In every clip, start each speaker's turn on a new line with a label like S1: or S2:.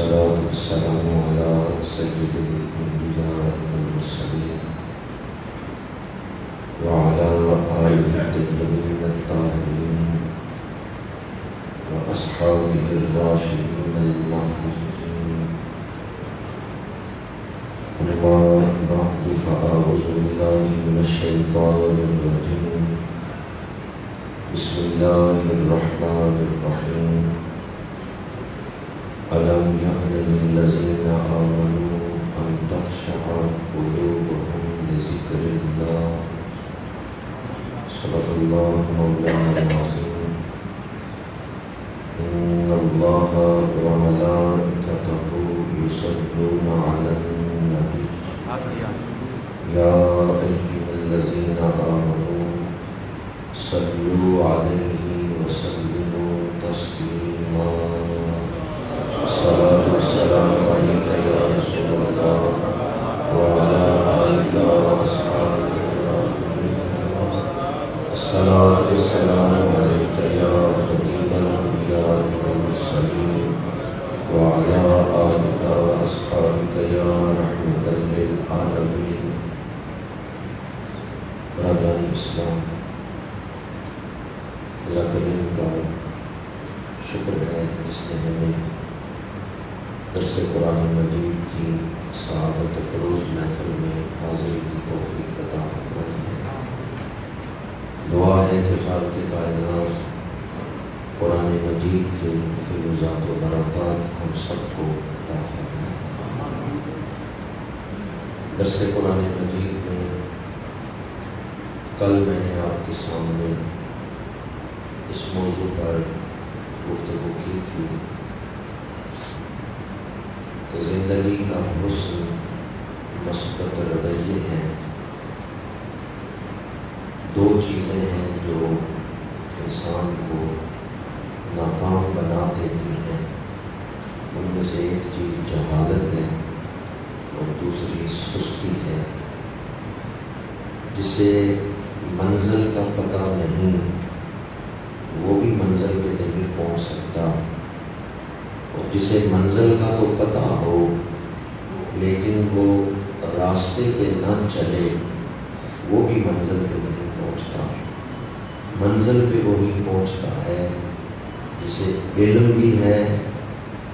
S1: والصلاة والسلام على سيد الأنبياء والمرسلين وعلى آله الطيبين الطاهرين وأصحابه الراشدين المهديين. أما بعد فأعوذ بالله من الشيطان الرجيم. بسم الله الرحمن الرحيم. ألم يأن للذين آمنوا أن تخشع قلوبهم لذكر الله. صدق الله مولانا العظيم. إن الله وملائكته يصلون على النبي يا أيها الذين آمنوا صلوا عليه وسلموا تسليما. الصلاة والسلام عليك يا رسول الله وعلى آلك وأصحابك الصلاة والسلام عليك يا خليل الأنبياء والمرسلين وعلى آلك وأصحابك يا رحمة للعالمين. برادران اسلام، اللہ کریم کا شکر ہے جس نے ہمیں درس قرآن مجید کی سعادت فروز محفل میں حاضری کی توفیق عطا فرمائی ہے۔ دعا ہے کہ خالق کائنات قرآن مجید کے فیضات و برکات ہم سب کو عطا فرمائے۔ درس قرآن مجید میں کل میں نے آپ کے سامنے اس موضوع پر گفتگو کی تھی کہ زندگی کا حسن مثبت رویے ہیں۔ دو چیزیں ہیں جو انسان کو ناکام بنا دیتی ہیں، ان میں سے ایک چیز جہالت ہے اور دوسری سستی ہے۔ جسے منزل کا پتہ نہیں وہ بھی منزل پہ نہیں پہنچ سکتا، اور جسے منزل کا تو پتہ ہو لیکن وہ راستے پہ نہ چلے وہ بھی منزل پہ نہیں پہنچتا۔ منزل پہ وہی پہنچتا ہے جسے علم بھی ہے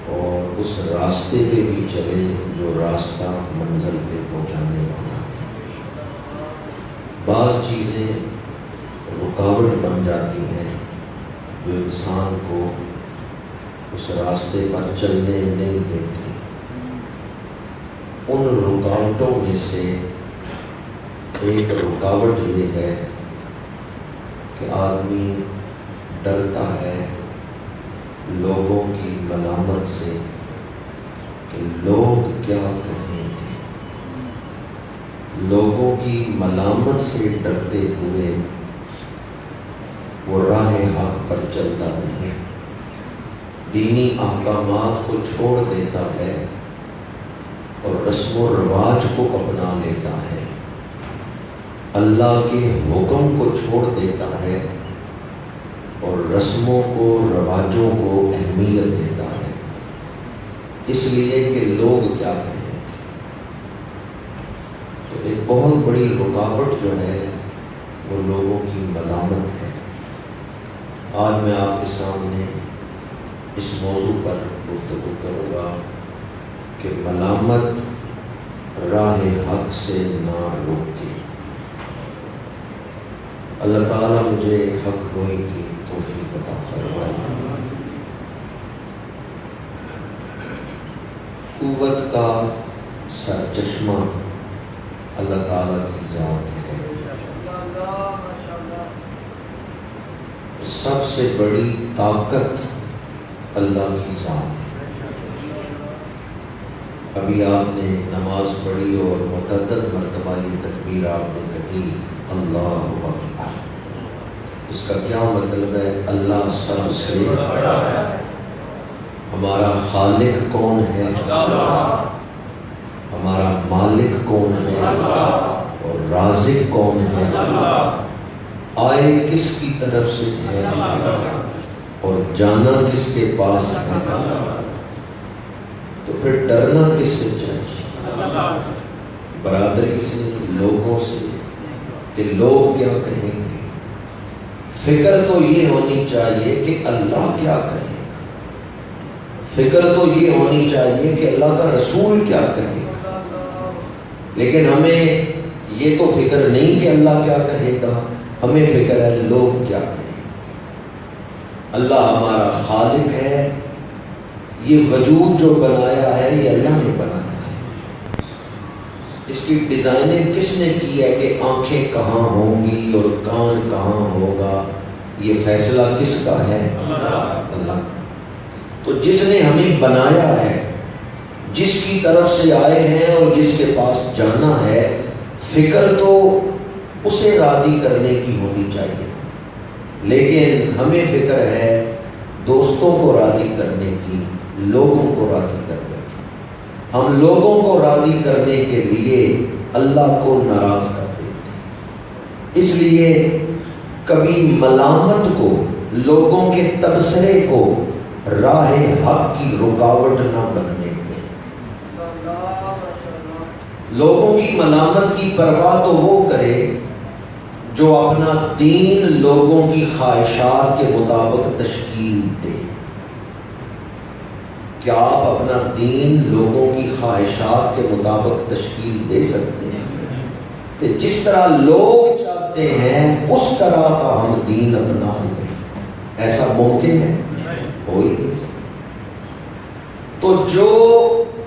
S1: اور اس راستے پہ بھی چلے جو راستہ منزل پہ پہنچانے والا ہے۔ بعض چیزیں رکاوٹ بن جاتی ہیں جو انسان کو اس راستے پر چلنے نہیں دیتی۔ ان رکاوٹوں میں سے ایک رکاوٹ یہ ہے کہ آدمی ڈرتا ہے لوگوں کی ملامت سے کہ لوگ کیا کہیں گے۔ لوگوں کی ملامت سے ڈرتے ہوئے وہ راہ حق پر چلتا نہیں، دینی احکامات کو چھوڑ دیتا ہے اور رسم و رواج کو اپنا لیتا ہے، اللہ کے حکم کو چھوڑ دیتا ہے اور رسموں کو رواجوں کو اہمیت دیتا ہے، اس لیے کہ لوگ کیا کہیں گے۔ تو ایک بہت بڑی رکاوٹ جو ہے وہ لوگوں کی ملامت ہے۔ آج میں آپ کے سامنے اس موضوع پر گفتگو کروں گا کہ ملامت راہ حق سے نہ روکے۔ اللہ تعالیٰ مجھے حق گوئی کی توفیق عطا فرمائے۔ قوت کا سرچشمہ اللہ تعالیٰ کی ذات ہے۔ سب سے بڑی طاقت اللہ کی ذات ہے۔ ابھی آپ نے نماز پڑھی اور متعدد مرتبہ یہ تکبیر آپ نے کہی اللہ اکبر۔ اس کا کیا مطلب ہے؟ اللہ سب سے بڑا ہے۔ ہمارا خالق کون ہے؟ ہمارا مالک کون ہے؟ اور رازق کون ہے؟ آئے کس کی طرف سے ہے اور جانا کس کے پاس ہے؟ تو پھر ڈرنا کس سے چاہیے؟ برادری سے، لوگوں سے، کہ لوگ کیا کہیں گے۔ فکر تو یہ ہونی چاہیے کہ اللہ کیا کہے گا، فکر تو یہ ہونی چاہیے کہ اللہ کا رسول کیا کہے گا۔ لیکن ہمیں یہ تو فکر نہیں کہ اللہ کیا کہے گا، ہمیں فکر ہے لوگ کیا کہیں گے۔ اللہ ہمارا خالق ہے، یہ وجود جو بنایا ہے یہ اللہ نے بنایا ہے۔ اس کی ڈیزائننگ کس نے کی ہے کہ آنکھیں کہاں ہوں گی اور کان کہاں ہوگا، یہ فیصلہ کس کا ہے؟ اللہ کا۔ تو جس نے ہمیں بنایا ہے، جس کی طرف سے آئے ہیں اور جس کے پاس جانا ہے، فکر تو اسے راضی کرنے کی ہونی چاہیے۔ لیکن ہمیں فکر ہے دوستوں کو راضی کرنے کی، لوگوں کو راضی کرنے کی۔ ہم لوگوں کو راضی کرنے کے لیے اللہ کو ناراض کر دیتے ہیں۔ اس لیے کبھی ملامت کو، لوگوں کے تبصرے کو راہ حق کی رکاوٹ نہ بننے دیں۔ لوگوں کی ملامت کی پرواہ تو وہ کرے جو اپنا دین لوگوں کی خواہشات کے مطابق تشکیل دے۔ کیا آپ اپنا دین لوگوں کی خواہشات کے مطابق تشکیل دے سکتے ہیں کہ جس طرح لوگ چاہتے ہیں اس طرح کا ہم دین اپنا لیں؟ ایسا ممکن ہے؟ ہو ہی نہیں سکتا۔ تو جو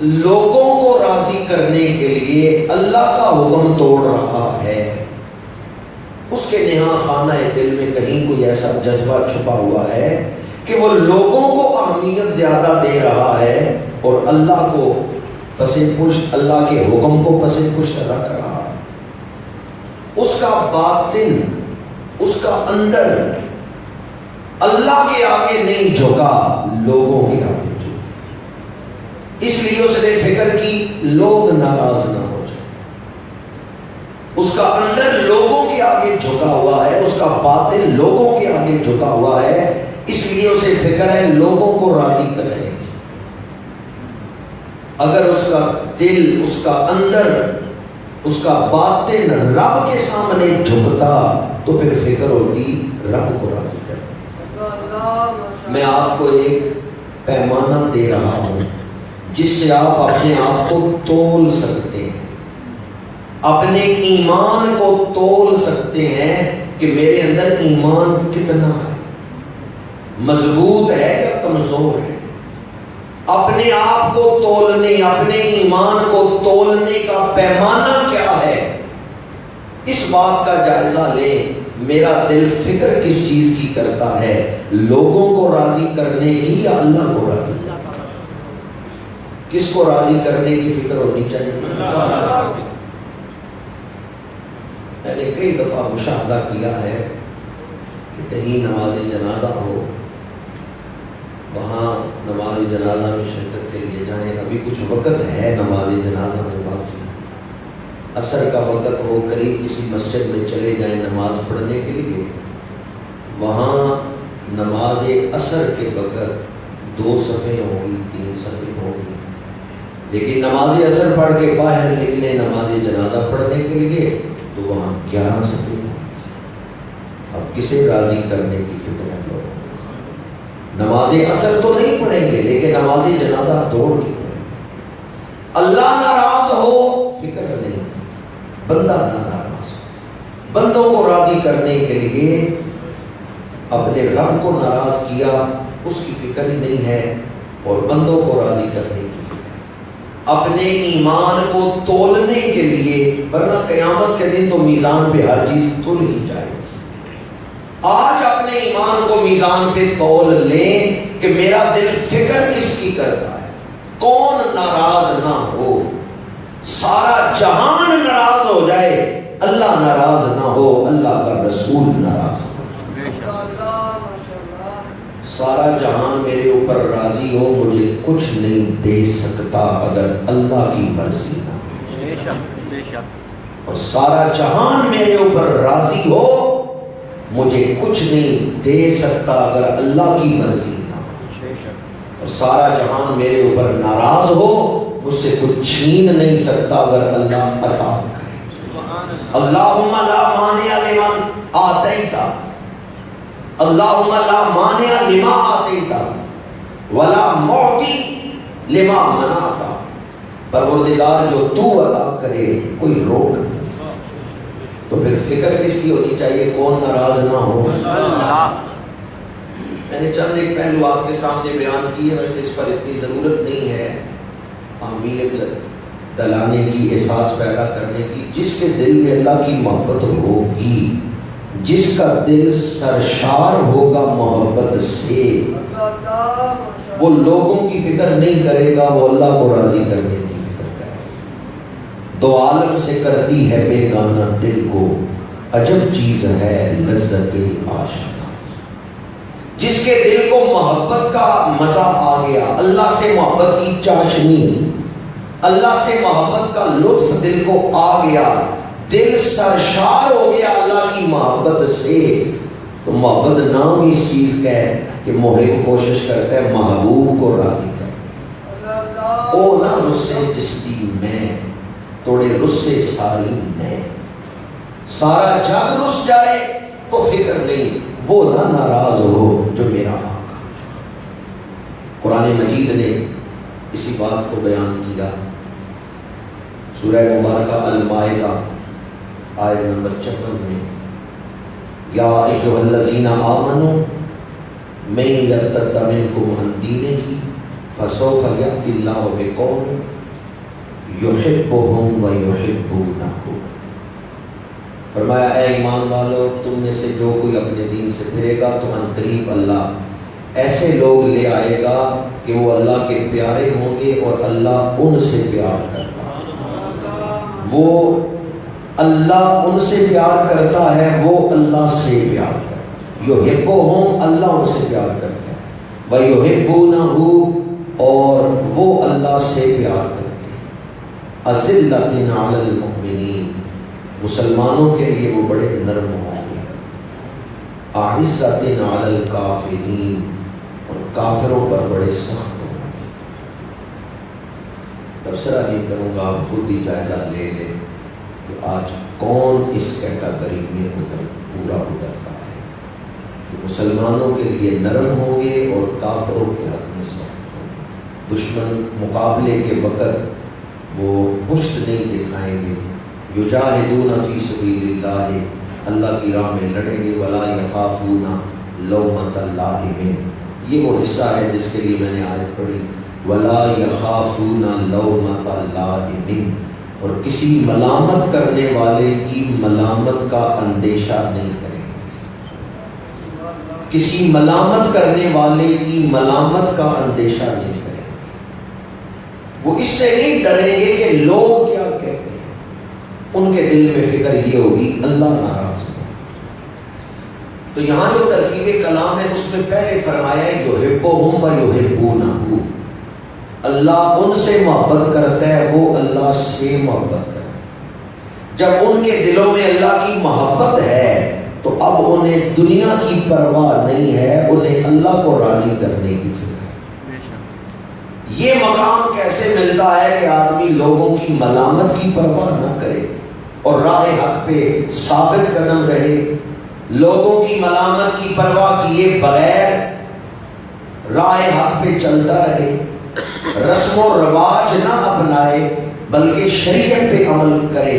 S1: لوگوں کو راضی کرنے کے لیے اللہ کا حکم توڑ رہا ہے، اس کے نہاں خانہ دل میں کہیں کوئی ایسا جذبہ چھپا ہوا ہے کہ وہ لوگوں کو اہمیت زیادہ دے رہا ہے اور اللہ کو پس پشت، اللہ کے حکم کو پس پشت رکھ رہا ہے۔ اس کا باطن، اس کا اندر اللہ کے آگے نہیں جھکا، لوگوں کے آگے جھکا۔ اس لیے اس نے فکر کی لوگ ناراض نہ ہو جائیں۔ اس کا اندر لوگوں کے آگے جھکا ہوا ہے، اس کا باطن لوگوں کے آگے جھکا ہوا ہے، اس لیے اسے فکر ہے لوگوں کو راضی کرنے کی۔ اگر اس کا دل، اس کا اندر، اس کا باطن رب کے سامنے جھکتا تو پھر فکر ہوتی رب کو راضی کرنے۔ میں آپ کو ایک پیمانہ دے رہا ہوں جس سے آپ اپنے آپ کو تول سکتے ہیں، اپنے ایمان کو تول سکتے ہیں کہ میرے اندر ایمان کتنا ہے، مضبوط ہے یا کمزور ہے۔ اپنے آپ کو تولنے، اپنے ایمان کو تولنے کا پیمانہ کیا ہے، اس بات کا جائزہ لیں۔ میرا دل فکر کس چیز کی کرتا ہے، لوگوں کو راضی کرنے کی یا اللہ کو راضی کرنے کی؟ کس کو راضی کرنے کی فکر ہونی چاہیے؟ میں نے کئی دفعہ مشاہدہ کیا ہے کہ کہیں نماز جنازہ ہو، وہاں نماز جنازہ میں شرکت کے لیے جائیں، ابھی کچھ وقت ہے نماز جنازہ میں باقی، عصر کا وقت ہو، قریب کسی مسجد میں چلے جائیں نماز پڑھنے کے لیے، وہاں نماز عصر کے وقت 2 صفیں ہوں گی، 3 صفیں ہوں گی، لیکن نماز عصر پڑھ کے باہر نکلے نماز جنازہ پڑھنے کے لیے تو وہاں 11 صفیں ہوں گی۔ اب کسے راضی کرنے کی فکر ہے لوگوں؟ نماز عصر تو نہیں پڑھیں گے لیکن نماز جنازہ دوڑ کی پڑھیں گے۔ اللہ ناراض ہو فکر نہیں، بندہ نہ ناراض ہو۔ بندوں کو راضی کرنے کے لیے اپنے رب کو ناراض کیا، اس کی فکر ہی نہیں ہے، اور بندوں کو راضی کرنے کی فکر ہے، اپنے ایمان کو تولنے کے لیے، ورنہ قیامت کے دن تو میزان پہ ہر چیز تل ہی جائے گی۔ آج اپنے ایمان کو میزان پہ تول لیں کہ میرا دل فکر کس کی کرتا ہے، کون ناراض نہ ہو، سارا جہان ناراض ہو جائے، اللہ ناراض نہ ہو، اللہ کا رسول ناراض ہو۔ سارا جہان میرے اوپر راضی ہو، مجھے کچھ نہیں دے سکتا اگر اللہ کی مرضی نہ ہو، اور سارا جہان میرے اوپر راضی ہو، مجھے کچھ نہیں دے سکتا اگر اللہ کی مرضی نہ ہو، اور سارا جہان میرے اوپر ناراض ہو، مجھ سے کچھ چھین نہیں سکتا اگر اللہ عطا کرے۔ اللہم لا مانع لمن آتیت، اللہم لا مانع لما آتیت ولا معطی لما منعت۔ پروردگار جو تو عطا کرے کوئی روک نہیں۔ تو پھر فکر کس کی ہونی چاہیے؟ کون ناراض نہ ہو؟ اللہ۔ میں نے چند ایک پہلو آپ کے سامنے بیان کیے، ویسے اس پر اتنی ضرورت نہیں ہے، اہمیت دلانے کی، احساس پیدا کرنے کی۔ جس کے دل میں اللہ کی محبت ہوگی، جس کا دل سرشار ہوگا محبت سے، وہ لوگوں کی فکر نہیں کرے گا، وہ اللہ کو راضی کرنے کی فکر کرے گا۔ دو عالم سے کرتی ہے بیگانہ دل کو، عجب چیز ہے لذت عاشق۔ جس کے دل کو محبت کا مزہ آ گیا، اللہ سے محبت کی چاشنی، اللہ سے محبت کا لطف دل کو آ گیا، دل سرشار ہو گیا اللہ کی محبت سے، تو محبت نام اس چیز کا ہے کہ محب کوشش کرتا ہے محبوب کو راضی کرے۔ او نہ رسے جس دی میں توڑے رسے ساری میں، سارا جگ رس جائے تو فکر نہیں، وہ نہ ناراض ہو جو میرا آقا۔ قرآن مجید نے اسی بات کو بیان کیا، سورہ مبارکہ المائدہ آیت نمبر 56 میں، یا ایھا الذین آمنوا من یرتد منکم عن دینہ فسوف یأتی اللہ بقوم یحبهم ویحبونہ۔ فرمایا اے ایمان والو، تم میں سے جو کوئی اپنے دین سے پھرے گا تو ان قریب اللہ ایسے لوگ لے آئے گا کہ وہ اللہ کے پیارے ہوں گے اور اللہ ان سے پیار کرتا ہے۔ وہ اللہ ان سے پیار کرتا ہے، وہ اللہ سے پیار کرتا ہے۔ یحبہم، اللہ ان سے پیار کرتا ہے، ویحبونہ، اور وہ اللہ سے پیار کرتے ہیں۔ اذلۃ علی المؤمنین، مسلمانوں کے لیے وہ بڑے نرم ہوں گے۔ اعزۃ علی الکافرین، اور کافروں پر بڑے سخت ہوں گے۔ تبصرہ نہیں کروں گا، آپ خود ہی جائزہ لے لیں کہ آج کون اس کیٹاگری میں پورا اترتا ہے، کہ مسلمانوں کے لیے نرم ہوں گے اور کافروں کے حق میں سخت ہوں گے۔ دشمن مقابلے کے وقت وہ پشت نہیں دکھائیں گے۔ یجاہدون فی سبیل اللہ، اللہ کی راہ میں لڑیں گے۔ ولا یخافون لومۃ لائم، یہ وہ حصہ ہے جس کے لیے میں نے آیت پڑھی، ولا یخافون لومۃ لائم، اور کسی ملامت کرنے والے کی ملامت کا اندیشہ نہیں کریں گے، کسی ملامت کرنے والے کی ملامت کا اندیشہ نہیں کریں گے۔ وہ اس سے نہیں ڈریں گے کہ لوگ کیا کہتے ہیں، ان کے دل میں فکر یہ ہوگی اللہ ناراض ہے۔ تو یہاں جو ترکیب کلام ہے اس میں پہلے فرمایا ہے یحبہم ویحبونہ، اللہ ان سے محبت کرتا ہے، وہ اللہ سے محبت کرتا ہے۔ جب ان کے دلوں میں اللہ کی محبت ہے تو اب انہیں دنیا کی پرواہ نہیں ہے، انہیں اللہ کو راضی کرنے کی فکر ہے۔ یہ مقام کیسے ملتا ہے کہ آدمی لوگوں کی ملامت کی پرواہ نہ کرے اور راہ حق پہ ثابت قدم رہے، لوگوں کی ملامت کی پرواہ کیے بغیر راہ حق پہ چلتا رہے، رسم و رواج نہ اپنائے بلکہ شریعت پہ عمل کرے۔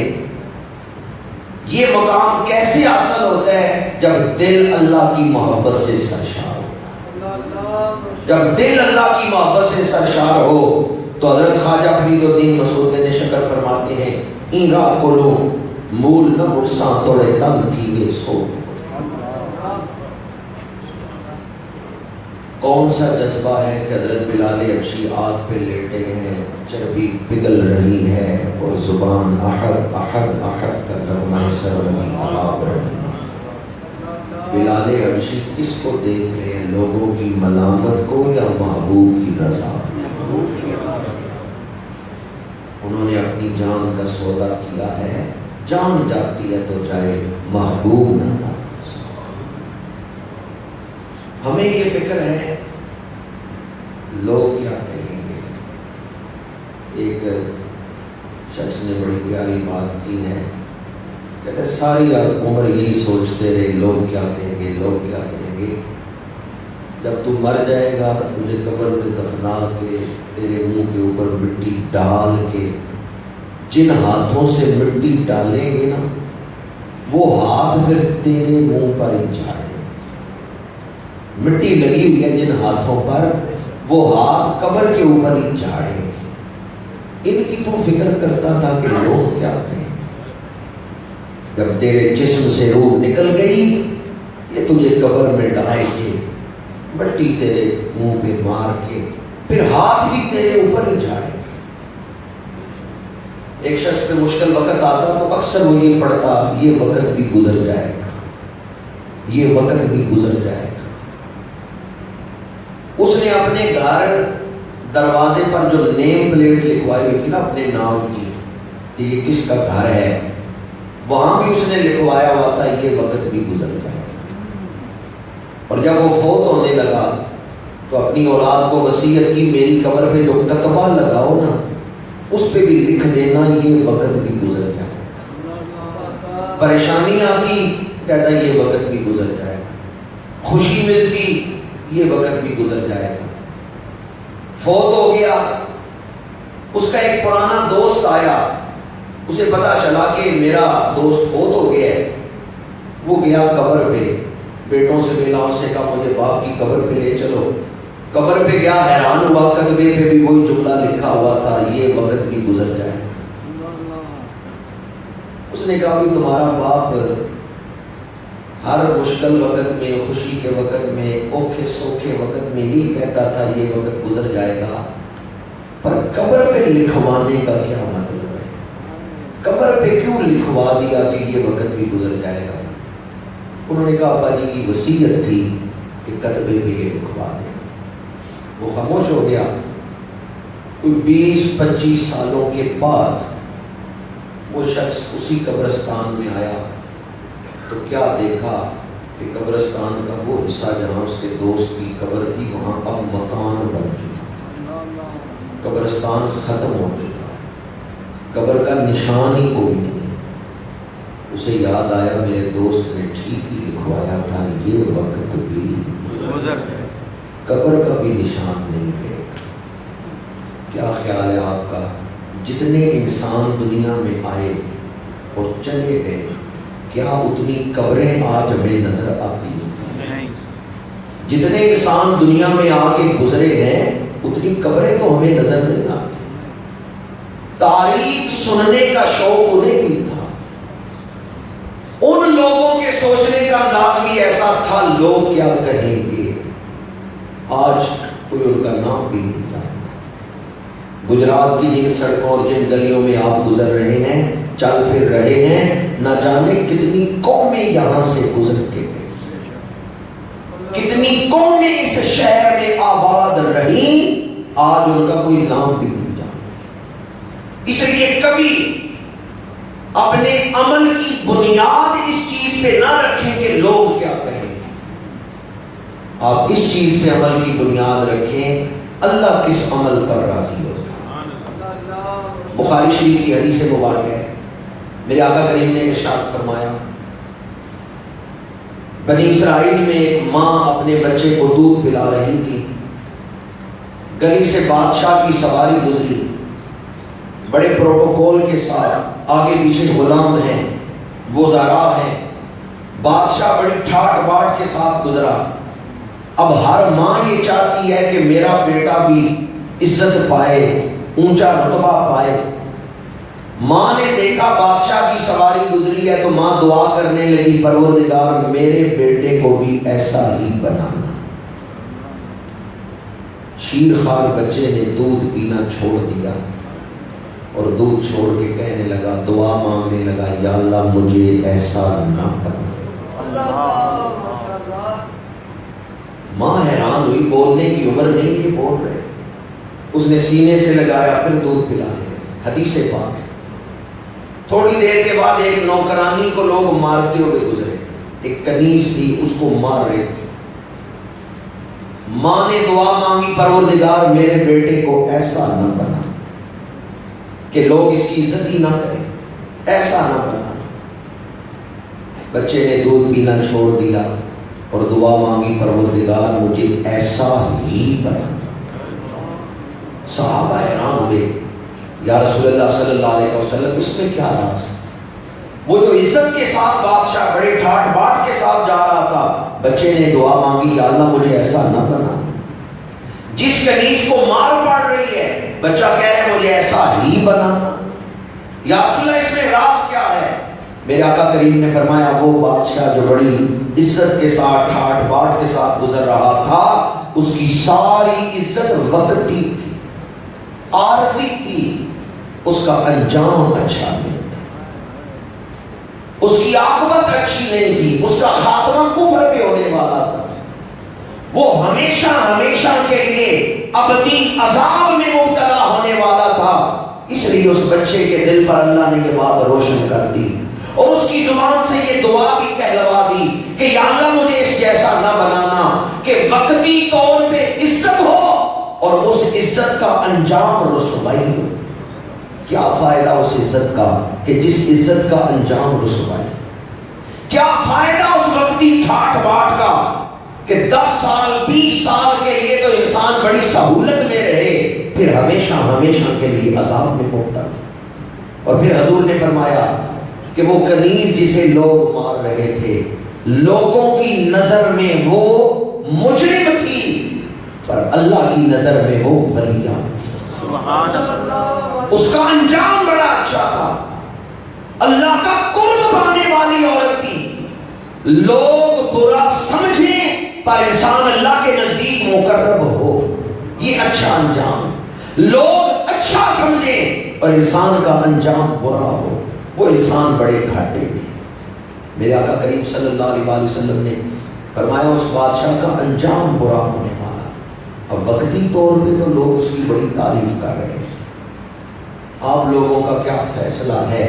S1: یہ مقام کیسے حاصل ہوتا ہے؟ جب دل اللہ کی محبت سے سرشار ہوتا ہے۔ جب دل اللہ کی محبت سے سرشار ہو تو حضرت خواجہ فرید الدین مسعود شکر فرماتے ہیں، این را کلو مول نہ مرساں توڑے تم تھیوے سو۔ کون سا جذبہ ہے کہ حضرت بلال حبشی آگ پہ لیٹے ہیں، چربی پگھل رہی ہے اور زبان احد احد احد کا کلمہ سربراہ آلاپ رہی ہے۔ بلال حبشی کس کو دیکھ رہے ہیں، لوگوں کی ملامت کو یا محبوب کی رضا؟ انہوں نے اپنی جان کا سودا کیا ہے، جان جاتی ہے تو جائے، محبوب نہ نہ۔ ہمیں یہ فکر ہے لوگ کیا کہیں گے. ایک شخص نے بڑی پیاری بات کی ہے، کہتے ساری عمر یہی سوچتے رہے لوگ کیا کہیں گے، لوگ کیا کہیں گے. جب تو مر جائے گا تجھے قبر میں دفنا کے تیرے منہ کے اوپر مٹی ڈال کے، جن ہاتھوں سے مٹی ڈالیں گے نا وہ ہاتھ پھر تیرے منہ پر ہی جھاڑیں. مٹی لگی ہوئی ہے جن ہاتھوں پر، وہ ہاتھ قبر کے اوپر ہی جھاڑیں. ان کی تو فکر کرتا تھا کہ لوگ کیا کہیں. جب تیرے جسم سے روح نکل گئی یہ تجھے قبر میں ڈال کے مٹی تیرے منہ پہ مار کے پھر ہاتھ بھی تیرے اوپر ہی جھاڑے. ایک شخص پہ مشکل وقت آتا تو اکثر وہ یہ پڑھتا یہ وقت بھی گزر جائے گا، یہ وقت بھی گزر جائے گا. اس نے اپنے گھر دروازے پر جو نیم پلیٹ لکھوائی ہوئی تھی نا اپنے نام کی کہ یہ کس کا گھر ہے، وہاں بھی اس نے لکھوایا ہوا تھا یہ وقت بھی گزر جائے گا. اور جب وہ فوت ہونے لگا تو اپنی اولاد کو وصیت کی میری قبر پہ جو کتبہ لگاؤ نا اس پہ بھی لکھ دینا یہ وقت بھی گزر جائے گا. پریشانی آتی کہتا یہ وقت بھی گزر جائے گا، خوشی ملتی یہ وقت بھی گزر جائے گا. فوت ہو گیا، اس کا ایک پرانا دوست آیا، اسے پتا چلا کہ میرا دوست فوت ہو گیا ہے. وہ گیا قبر پہ، بیٹوں سے ملا، اس سے کہا مجھے باپ کی قبر پہ لے چلو. قبر پہ گیا، حیران ہوا کتبے پہ بھی وہی جملہ لکھا ہوا تھا یہ وقت بھی گزر جائے. اس نے کہا بھی تمہارا باپ ہر مشکل وقت میں، خوشی کے وقت میں، اوکھے سوکھے وقت میں یہ کہتا تھا یہ وقت گزر جائے گا، پر قبر پہ لکھوانے کا کیا مطلب ہے؟ قبر پہ کیوں لکھوا دیا کہ یہ وقت بھی گزر جائے گا؟ انہوں نے کہا ابا جی کی وصیت تھی کہ کتبے پہ یہ لکھوا دیں. وہ خاموش ہو گیا. کوئی 20-25 سالوں کے بعد وہ شخص اسی قبرستان میں آیا تو کیا دیکھا کہ قبرستان کا وہ حصہ جہاں اس کے دوست کی قبر تھی وہاں اب مکان بن چکا، قبرستان ختم ہو چکا، قبر کا نشان ہی کوئی نہیں. اسے یاد آیا میرے دوست نے ٹھیک ہی لکھوایا تھا یہ وقت بھی گزر گیا، قبر کا بھی نشان نہیں ہے. کیا خیال ہے آپ کا؟ جتنے انسان دنیا میں آئے اور چلے گئے کیا اتنی قبریں آج ہمیں نظر آتی ہیں؟ جتنے انسان دنیا میں آ کے گزرے ہیں اتنی قبریں تو ہمیں نظر نہیں آتی. تاریخ سننے کا شوق انہیں بھی تھا. ان لوگوں کے سوچنے کا انداز بھی ایسا تھا لوگ کیا کہیں گے. آج کوئی ان کا نام بھی نہیں جانتا. گجرات کی جن سڑکوں اور جن گلیوں میں آپ گزر رہے ہیں، چل پھر رہے ہیں، نہ جانے کتنی قومیں یہاں سے گزر کے گئی، کتنی قومیں اس شہر میں آباد رہیں، آج ان کا کوئی نام بھی نہیں جانتا. اس لیے کبھی اپنے عمل کی بنیاد اس چیز پہ نہ رکھیں کہ لوگ کیا کہیں گے. آپ اس چیز پہ عمل کی بنیاد رکھیں اللہ کس عمل پر راضی ہوتا ہے. بخاری شریف کی حدیث مبارک ہے، میرے آقا کریم نے ارشاد فرمایا بنی اسرائیل میں ایک ماں اپنے بچے کو دودھ پلا رہی تھی. گلی سے بادشاہ کی سواری گزری، بڑے پروٹوکول کے ساتھ، آگے پیچھے غلام ہیں، وزراء ہیں. بادشاہ بڑی ٹھاٹ باٹ کے ساتھ گزرا. اب ہر ماں یہ چاہتی ہے کہ میرا بیٹا بھی عزت پائے، اونچا رتبہ پائے. ماں نے دیکھا بادشاہ کی سواری گزری ہے تو ماں دعا کرنے لگی پروردگار میرے بیٹے کو بھی ایسا ہی بنانا. شیرخوار بچے نے دودھ پینا چھوڑ دیا اور دودھ چھوڑ کے کہنے لگا، دعا مانگنے لگا، یا اللہ مجھے ایسا نہ بنا. ماں حیران ہوئی، بولنے کی عمر نہیں یہ بول رہے. اس نے سینے سے لگایا پھر دودھ پلانے لگے. حدیث پاک. تھوڑی دیر کے بعد ایک نوکرانی کو لوگ مارتے ہوئے گزرے. ایک کنیز تھی اس کو مار رہے تھے. ماں نے دعا مانگی پروردگار میرے بیٹے کو ایسا نہ بنا کہ لوگ اس کی عزت ہی نہ کریں، ایسا نہ بنا۔ بچے نے دودھ پینا چھوڑ دیا اور دعا مانگی پروردگار مجھے ایسا ہی بنا۔ صحابہ حیران ہوئے، یا رسول اللہ صلی اللہ علیہ وسلم اس میں کیا راز؟ وہ جو عزت کے ساتھ بادشاہ بڑے ٹھاٹ باٹ کے ساتھ جا رہا تھا، بچے نے دعا مانگی یا اللہ مجھے ایسا نہ بنا۔ جس کنیز کو مار پڑ رہی ہے، بچہ کہہ رہا ہے مجھے ایسا ہی بنانا۔ یا رسول اللہ اس میں راز کیا ہے؟ میرے آقا کریم نے فرمایا وہ بادشاہ جو بڑی عزت کے ساتھ ٹھاٹ باٹ کے ساتھ گزر رہا تھا، اس کی ساری عزت وقتی تھی، عارضی تھی، اس کا انجام اچھا نہیں تھا، اس کی عاقبت اچھی نہیں تھی، اس کا خاتمہ کفر پہ ہونے والا تھا، وہ ہمیشہ ہمیشہ کے لیے ابدی عذاب میں مبتلا ہونے والا تھا۔ اس لیے اس بچے کے دل پر اللہ نے یہ بات روشن کر دی اور اس کی زبان سے یہ دعا بھی کہلوا دی کہ یا اللہ مجھے اس جیسا نہ بنانا کہ وقتی طور پہ عزت ہو اور اس عزت کا انجام رسوائی ہو۔ کیا فائدہ اس عزت کا کہ جس عزت کا انجام رسوائی؟ کیا فائدہ اس وقتی ٹھاٹ باٹ کا کہ 10 سال 20 سال کے لیے تو انسان بڑی سہولت میں رہے، پھر ہمیشہ ہمیشہ کے لیے عذاب میں پہنچتا۔ اور پھر حضور نے فرمایا کہ وہ کنیز جسے لوگ مار رہے تھے، لوگوں کی نظر میں وہ مجرم تھی، پر اللہ کی نظر میں وہ ولیہ، سبحان اللہ، اس کا انجام بڑا اچھا تھا، اللہ کا قرب پانے والی عورت تھی۔ لوگ برا سمجھیں پر انسان اللہ کے نزدیک مقرب ہو، یہ اچھا انجام۔ لوگ اچھا سمجھیں اور انسان کا انجام برا ہو، وہ انسان بڑے گھاٹے میں۔ میرے آقا کریم صلی اللہ علیہ وسلم نے فرمایا اس بادشاہ کا انجام برا ہونے والا۔ اب وقتی طور پہ تو لوگ اس کی بڑی تعریف کر رہے ہیں، آپ لوگوں کا کیا فیصلہ ہے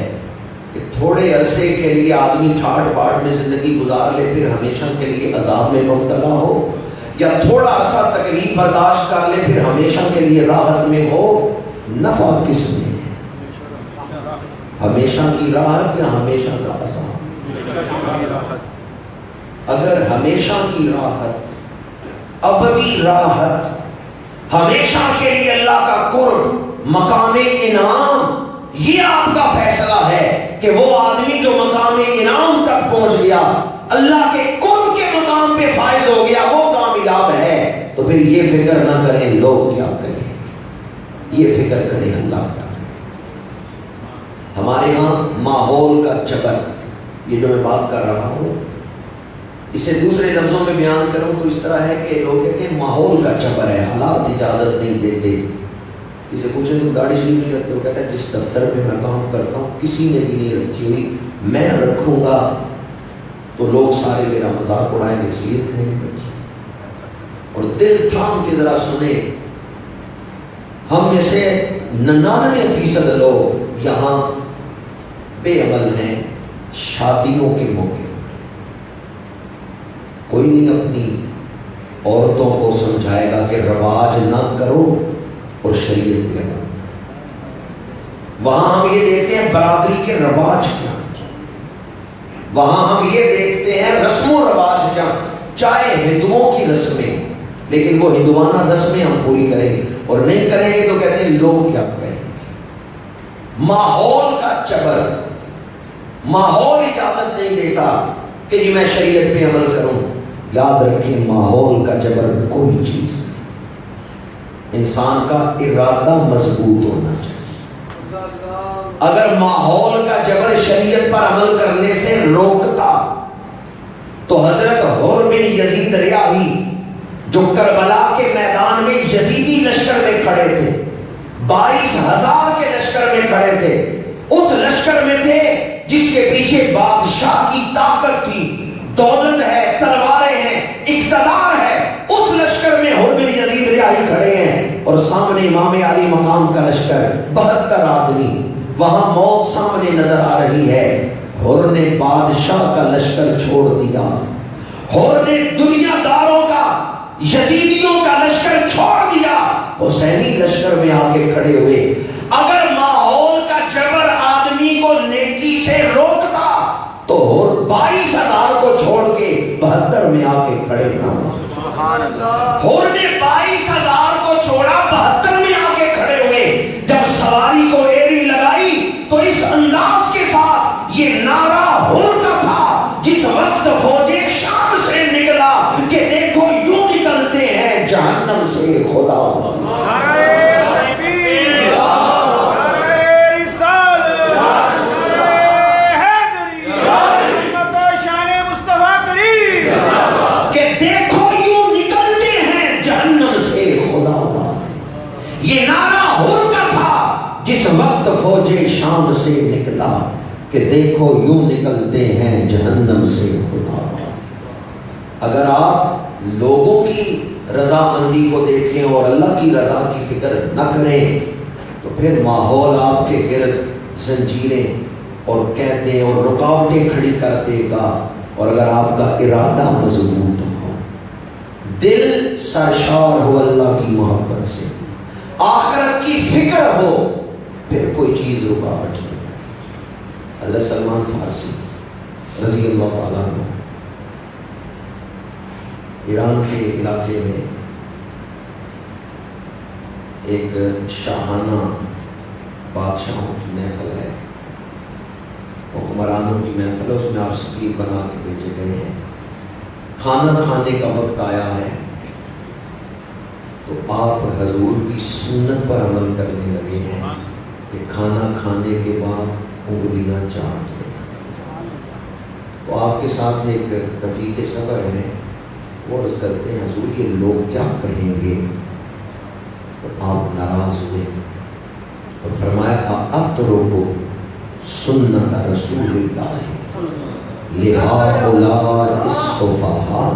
S1: کہ تھوڑے عرصے کے لیے آدمی ٹھاٹ باٹ میں زندگی گزار لے پھر ہمیشہ کے لیے عذاب میں مبتلا ہو، یا تھوڑا عرصہ تکلیف برداشت کر لے پھر ہمیشہ کے لیے راحت میں ہو؟ نفع کس میں ہے؟ ہمیشہ کی راحت یا ہمیشہ کا عذاب؟ اگر ہمیشہ کی راحت، ابدی راحت، ہمیشہ کے لیے اللہ کا قرب، مقام انعام، یہ آپ کا فیصلہ ہے کہ وہ آدمی جو مقام انعام تک پہنچ گیا، اللہ کے قرب کے مقام پہ فائز ہو گیا، وہ کامیاب ہے، تو پھر یہ فکر نہ کریں لوگ کیا کہیں، یہ فکر کریں اللہ کیا کہیں۔ ہمارے ہاں ماحول کا جبر، یہ جو میں بات کر رہا ہوں اسے دوسرے لفظوں میں بیان کروں تو اس طرح ہے کہ لوگ کہتے ہیں ماحول کا جبر ہے، حالات اجازت نہیں دیتے۔ اسے پوچھیں تم داڑھی شریف نہیں رکھتے ہو؟ کہتا ہے جس دفتر میں میں کام کرتا ہوں کسی نے بھی نہیں رکھی ہوئی، میں رکھوں گا تو لوگ سارے میرا مذاق اڑائیں گے، اس لیے نہیں رکھی۔ اور دل تھام کے ذرا سنیں، ہم میں سے 99% لوگ یہاں بے عمل ہیں شادیوں کے موقع۔ کوئی نہیں اپنی عورتوں کو سمجھائے گا کہ رواج نہ کرو اور شریعت پہ عمل۔ وہاں ہم یہ دیکھتے ہیں برادری کے رواج کیا، وہاں ہم یہ دیکھتے ہیں رسم و رواج کیا، چاہے ہندوؤں کی رسمیں، لیکن وہ ہندوانہ رسمیں ہم پوری کریں اور نہیں کریں گے تو کہتے ہیں لوگ کیا کہیں گے۔ ماحول کا جبر، ماحول اجازت نہیں دیتا کہ جی میں شریعت پہ عمل کروں۔ یاد رکھیں ماحول کا جبر کوئی چیز نہیں، انسان کا ارادہ مضبوط ہونا چاہیے۔ اگر ماحول کا جبر شریعت پر عمل کرنے سے روکتا تو حضرت حر بن یزید ریاحی جو کربلا کے میدان میں یزیدی لشکر میں کھڑے تھے، 22,000 کے لشکر میں کھڑے تھے، اس لشکر میں تھے جس کے پیچھے بادشاہ کی طاقت تھی، دولت ہے، تلواریں ہیں، اقتدار ہے، اس لشکر میں حر بن یزید ریاحی کھڑے ہیں اور سامنے امام علی مقام کا لشکر 72 آدمی، وہاں موت سامنے نظر آ رہی ہے۔ حر نے بادشاہ کا لشکر چھوڑ دیا، حر نے دنیا داروں کا یزیدیوں کا لشکر چھوڑ دیا، حسینی لشکر میں آ کے کھڑے ہوئے۔ اگر ماحول کا جبر آدمی کو نیکی سے روکتا تو 22,000 کو چھوڑ کے 72 میں آ کے کھڑے نہ ہور نے 22,000 کو چھوڑا، 72 میں آ کے کھڑے ہوئے۔ جب سواری کو ایڑی لگائی تو اس انداز کے ساتھ یہ نعرہ ہور کا تھا جس وقت فوج شام سے نکلا کہ دیکھو یوں نکلتے ہیں جہنم سے خدا۔ یہ نعرہ ہوتا تھا جس وقت فوج شام سے نکلا کہ دیکھو یوں نکلتے ہیں جہنم سے خدا۔ اگر آپ لوگوں کی رضامندی کو دیکھیں اور اللہ کی رضا کی فکر نہ کریں تو پھر ماحول آپ کے گرد زنجیریں اور قیدیں اور رکاوٹیں کھڑی کر دے گا۔ اور اگر آپ کا ارادہ مضبوط ہو، دل سرشار ہو اللہ کی محبت سے، آخرت کی فکر ہو، پھر کوئی چیز رکاوٹ نہیں۔ حضرت سلمان فارسی رضی اللہ تعالیٰ عنہ ایران کے علاقے میں ایک شاہانہ بادشاہوں کی محفل ہے، حکمرانوں کی محفل ہے، اس میں آپ سکیب بنا کے بھیجے گئے ہیں۔ کھانا کھانے کا وقت آیا ہے تو آپ حضور کی سنت پر عمل کرنے لگے ہیں کہ کھانا کھانے کے بعد انگلیاں چاٹ لیں۔ تو آپ کے ساتھ ایک رفیق سفر ہے، وہ عرض کرتے ہیں حضور یہ لوگ کیا کہیں گے؟ تو آپ ناراض ہوئے اور فرمایا اترکو سنت رسول اللہ لہؤلاء السفہاء،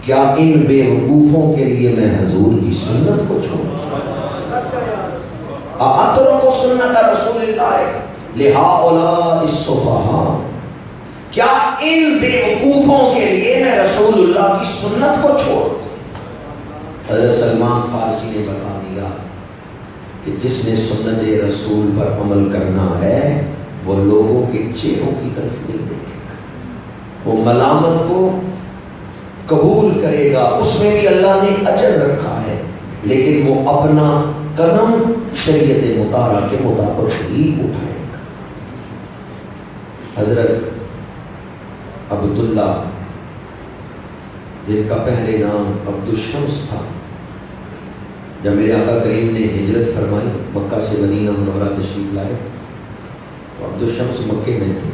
S1: کیا ان بے وقوفوں کے لیے میں حضور کی سنت کو چھوڑوں؟ اترکو سنت رسول اللہ لہؤلاء السفہاء، کیا ان بے وقوفوں کے لیے میں رسول اللہ کی سنت کو چھوڑوں؟ حضرت سلمان فارسی نے بتا دیا کہ جس نے سنت رسول پر عمل کرنا ہے وہ لوگوں کے چہروں کی طرف نہیں دیکھے گا، وہ ملامت کو قبول کرے گا، اس میں بھی اللہ نے اجر رکھا ہے، لیکن وہ اپنا قدم شریعت مطالعہ کے مطابق ہی اٹھائے گا۔ حضرت عبداللہ جن کا پہلے نام عبدالشمس تھا، جب میرے آقا کریم نے ہجرت فرمائی، مکہ سے مدینہ منورہ تشریف لائے، تو عبدالشمس مکے میں تھے۔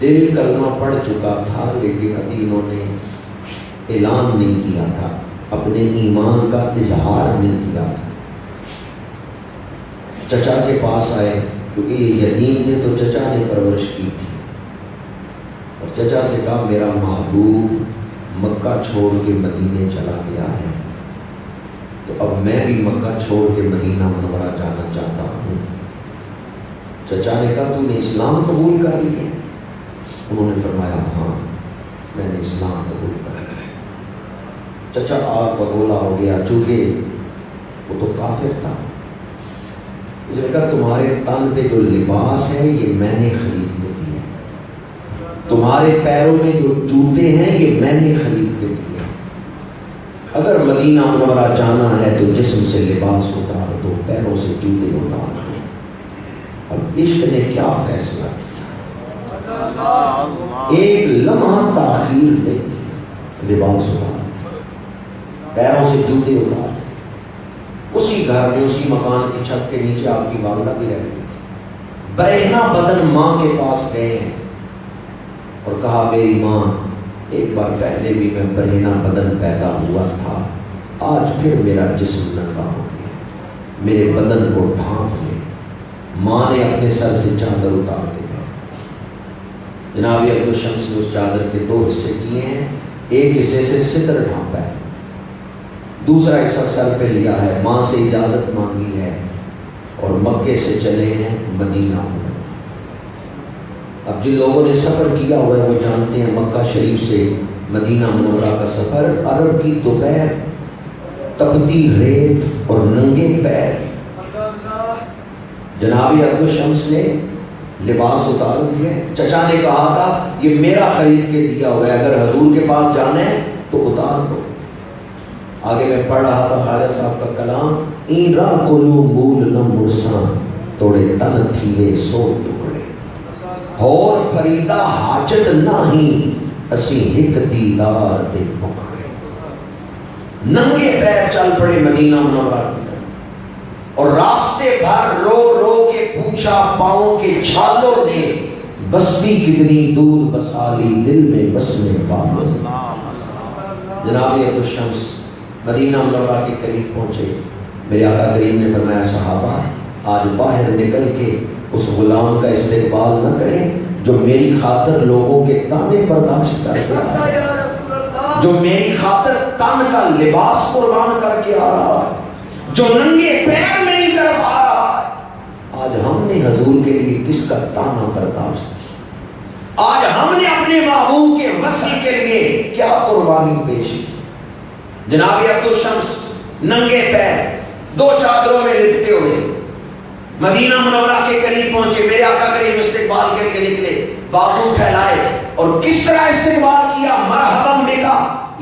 S1: دل کلمہ پڑھ چکا تھا لیکن ابھی انہوں نے اعلان نہیں کیا تھا، اپنے ایمان کا اظہار نہیں کیا تھا۔ چچا کے پاس آئے کیونکہ یہ یتیم تھے تو چچا نے پرورش کی تھی، اور چچا سے کہا میرا محبوب مکہ چھوڑ کے مدینے چلا گیا ہے، تو اب میں بھی مکہ چھوڑ کے مدینہ منورہ جانا چاہتا ہوں۔ چچا نے کہا تو نے اسلام قبول کر لیا؟ انہوں نے فرمایا ہاں میں نے اسلام قبول کر لیا۔ چچا آگ بگولا ہو گیا، چونکہ وہ تو کافر تھا۔ اس نے کہا تمہارے تن پہ جو لباس ہے یہ میں نے خرید کے دیا، تمہارے پیروں میں جو جوتے ہیں یہ میں نے خرید کے دیا، اگر مدینہ منورہ جانا ہے تو جسم سے لباس اتار دو، پیروں سے جوتے اتار دو۔ اب عشق نے کیا فیصلہ کیا، ایک لمحہ تاخیر میں لباس اتار دو، پیروں سے جوتے اتار دو۔ اسی گھر میں اسی مکان کی چھت کے نیچے آپ کی والدہ بھی رہتی تھی۔ برہنہ بدن ماں کے پاس گئے ہیں اور کہا میری ماں ایک بار پہلے بھی میں برہنہ بدن پیدا ہوا تھا، آج پھر میرا جسم ننگا ہو گیا، میرے بدن کو ڈھانپ لے۔ ماں نے اپنے سر سے چادر اتار دی۔ جناب عبدالشمس نے اس چادر کے دو حصے کیے ہیں، ایک حصے سے ستر ڈھانپا ہے، دوسرا حصہ سر پہ لیا ہے، ماں سے اجازت مانگی ہے اور مکے سے چلے ہیں مدینہ۔ اب جن لوگوں نے سفر کیا ہوا ہے وہ جانتے ہیں مکہ شریف سے مدینہ منورہ کا سفر، عرب کی دوپہر، تپتی ریت اور ننگے پیر۔ جناب عبدالشمس نے لباس اتار دیا۔ چچا نے کہا تھا یہ میرا خرید کے دیا ہوا ہے، اگر حضور کے پاس جانا ہے تو اتار دو۔ آگے میں پڑھ رہا تھا خواجہ صاحب کا کلام، این را کلو مول نہ مرساں توڑے تن تھیوے سو ٹکڑے، اور فریدہ حاجت نہیں اسی ہک دیدار دے پکڑے۔ ننگے پیر چل پڑے مدینہ منورہ کی طرف، اور راستے بھر رو رو کے پوچھا پاؤں کے چھالوں نے، بستی کتنی دور بسالی دل میں بسنے والوں۔ جناب عبدالشمس مدینہ منورہ کے قریب پہنچے۔ میرے آقا کریم نے فرمایا صحابہ آج باہر نکل کے اس غلام کا استقبال نہ کریں جو میری خاطر لوگوں کے تانے برداشت کر کے آ رہا ہے، جو میری خاطر تن کا لباس قربان کر کے آ رہا ہے، جو ننگے پیر میری طرف آ رہا ہے۔ آج ہم نے حضور کے لیے کس کا تانا برداشت کیا؟ آج ہم نے اپنے محبوب کے وصل کے لیے کیا قربانی پیش کی؟ جناب عبدالشمس ننگے پیر دو چادروں میں لپٹے ہوئے مدینہ منورہ کے قریب پہنچے۔ میرے آقا کریم استقبال کر کے نکلے، بازو پھیلائے، اور کس طرح استقبال کیا؟ مرحبا بکا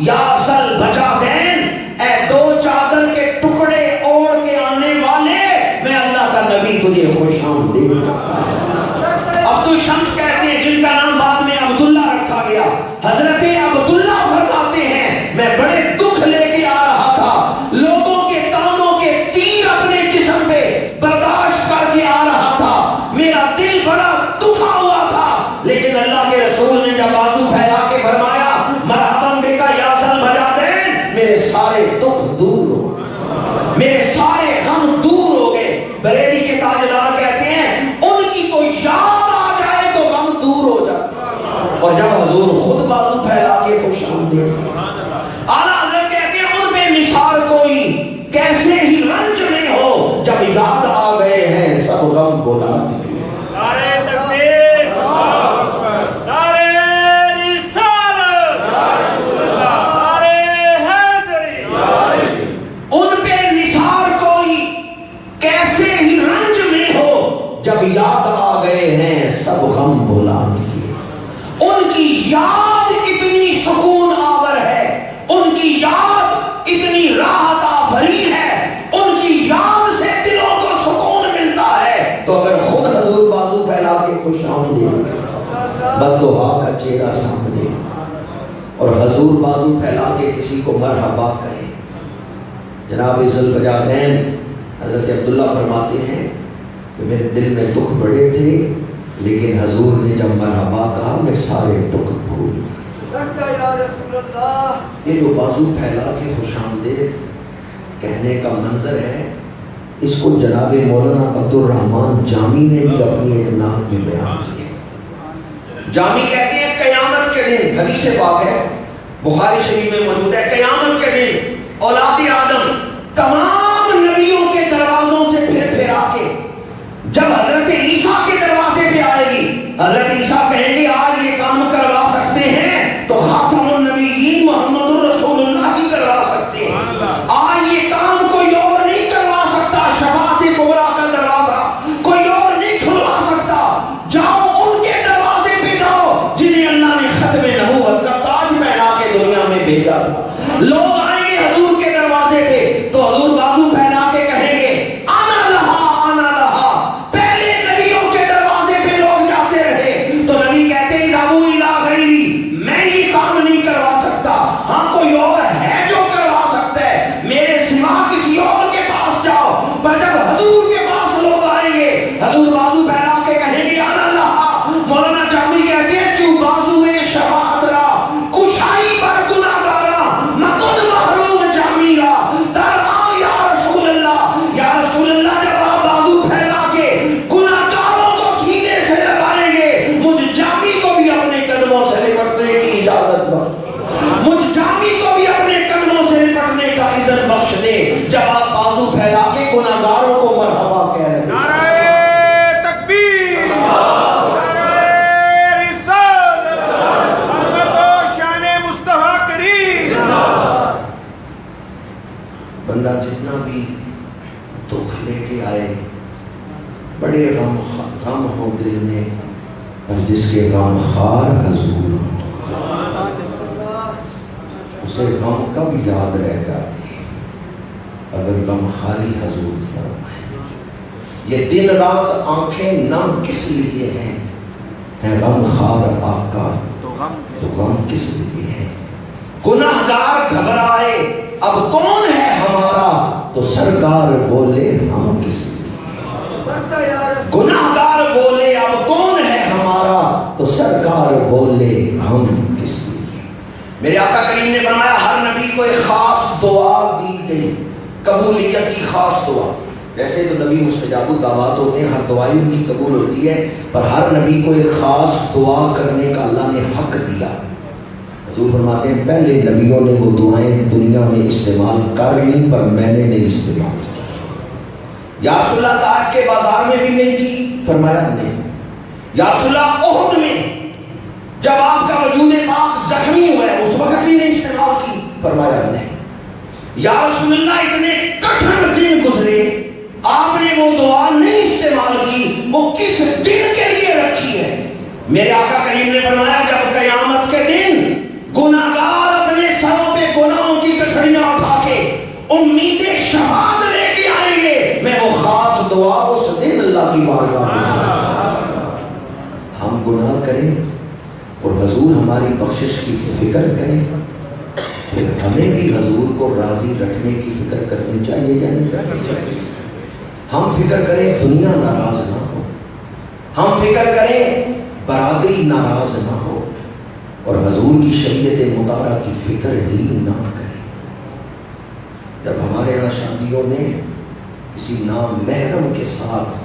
S1: یا اصل بچا دین، اے دو چادر کے ٹکڑے اوڑھ کے آنے والے، میں اللہ کا نبی تجھے خوش آمدید کہتا ہوں۔ عبدالشمس کہتے ہیں جن کا نام بعد میں عبداللہ رکھا گیا، حضرت عبداللہ فرماتے ہیں میں بڑے دکھ لے کے آ رہا تھا، لوگوں کے تانوں کے تیر اپنے جسم پہ برداشت کر کے آ رہا تھا، میرا دل بڑا دکھا ہوا تھا، لیکن اللہ کے رسول نے جب بازو پھیلا کے فرمایا مرحبا بکا یا ذل مجادین، میرے سارے دکھ دور ہو گئے، میرے سارے غم دور ہو گئے۔ بریلی کے تاجدار کہتے ہیں ان کی کوئی یاد آ جائے تو غم دور ہو جاتا، اور جب حضور خود بازو پھیلا کے خوش آمدید، اعلیٰ حضرت کہتے ہیں ان پہ نثار کوئی کیسے ہی رنج میں ہو، جب یاد آ گئے ہیں سب غم بھلا دیے۔
S2: نعرہ تکبیر، نعرہ رسالت، نعرہ حیدری،
S1: ان پہ نثار کوئی کیسے ہی رنج میں ہو، جب یاد آ گئے ہیں سب غم بھلا دیے۔ ان کی یاد اتنی سکون آور ہے، ان کی یاد اتنی راحت آفرین ہے، ان کی یاد سے دلوں کو سکون ملتا ہے۔ تو اگر خود حضور بازو پھیلا کے خوش آمدید، بددعا کا چہرہ سامنے، اور حضور بازو پھیلا کے کسی کو مرحبا کرے۔ جناب ذل مجادین حضرت عبداللہ فرماتے ہیں کہ میرے دل میں دکھ بڑے تھے، لیکن حضور نے جب مرحبا کہا میں سارے دکھ بھول گیا۔ یہ جو بازو پھیلا کے خوش آمدید کہنے کا منظر ہے، اس کو جناب مولانا عبدالرحمن جامی نے بھی اپنی ایک نعت میں بیان کیا۔ جامی کہتے ہیں قیامت کے دن، حدیث پاک ہے بخاری شریف میں موجود ہے، قیامت کے دن اولاد آدم تمام نبیوں کے دروازوں سے پھر پھر آ کے جب حضرت عیسیٰ کے دروازے پہ آئے گی، حضرت عیسیٰ کہیں گے آج یہ کام کروا سکتے ہیں تو خاتم النبیین محمد الرسول اللہ ہی کروا سکتے ہیں، آج یہ کام کوئی اور نہیں کروا سکتا، شفاعت کبریٰ کا دروازہ کوئی اور نہیں کھلوا سکتا، جاؤ ان کے دروازے پہ جاؤ جنہیں اللہ نے ختم نبوت کا تاج پہنا کے دنیا میں بھیجا تھا۔ لوگ آئیں گے حضور کے دروازے پہ تو حضور کے آئے، بڑے غم ہو دل میں، اور جس کے غم خار حضور اسے غم کب یاد رہ جاتے اگر غم خاری حضور فرمائے۔ یہ دن رات آنکھیں نم کس لیے ہیں غم خار آقا تو غم کس لیے ہے؟ گناہگار گھبرائے اب کون ہے ہمارا تو سرکار بولے ہم کس لیے؟ گناہگار بولے اب کون ہے ہمارا تو سرکار بولے ہم کس لیے؟ میرے آقا کریم نے فرمایا ہر نبی کو ایک خاص دعا دی گئی، قبولیت کی خاص دعا۔ ویسے تو نبی مستجاب الدعوات ہوتے ہیں، ہر دعائی ان کی قبول ہوتی ہے، پر ہر نبی کو ایک خاص دعا کرنے کا اللہ نے حق دیا۔ حضور فرماتے ہیں پہلے نبیوں نے وہ دعائیں دنیا میں استعمال کر لی پر میں نے نہیں استعمال کی۔ یا رسول اللہ طائف کے بازار میں بھی نہیں کی، فرمایا نہیں۔ یا رسول اللہ احد میں جب آپ کا وجود پاک زخمی ہوا ہے اس وقت بھی نہیں استعمال کی، فرمایا نہیں۔ یا رسول اللہ اتنے کٹھن دن گزرے آپ نے وہ دعا نہیں استعمال کی، وہ کس دن کے لیے رکھی ہے؟ میرے آقا کریم نے فرمایا جب قیامت کے دن گناہگار اپنے سروں پہ گناہوں کی کچھڑیاں اٹھا کے امید شفاعت لے کے آئیں گے، میں وہ خاص دعا اس دن اللہ کی بارگاہ میں ہم گناہ کریں اور حضور ہماری بخشش کی فکر کریں، پھر ہمیں بھی حضور کو راضی رکھنے کی فکر کرنی چاہیے یا نہیں کرنی چاہیے؟ ہم فکر کریں دنیا ناراض نہ ہو، ہم فکر کریں برادری ناراض نہ ہو، اور حضور کی شریعت مطالعہ کی فکر ہی نہ کریں۔ جب ہمارے یہاں شادیوں میں کسی نامحرم کے ساتھ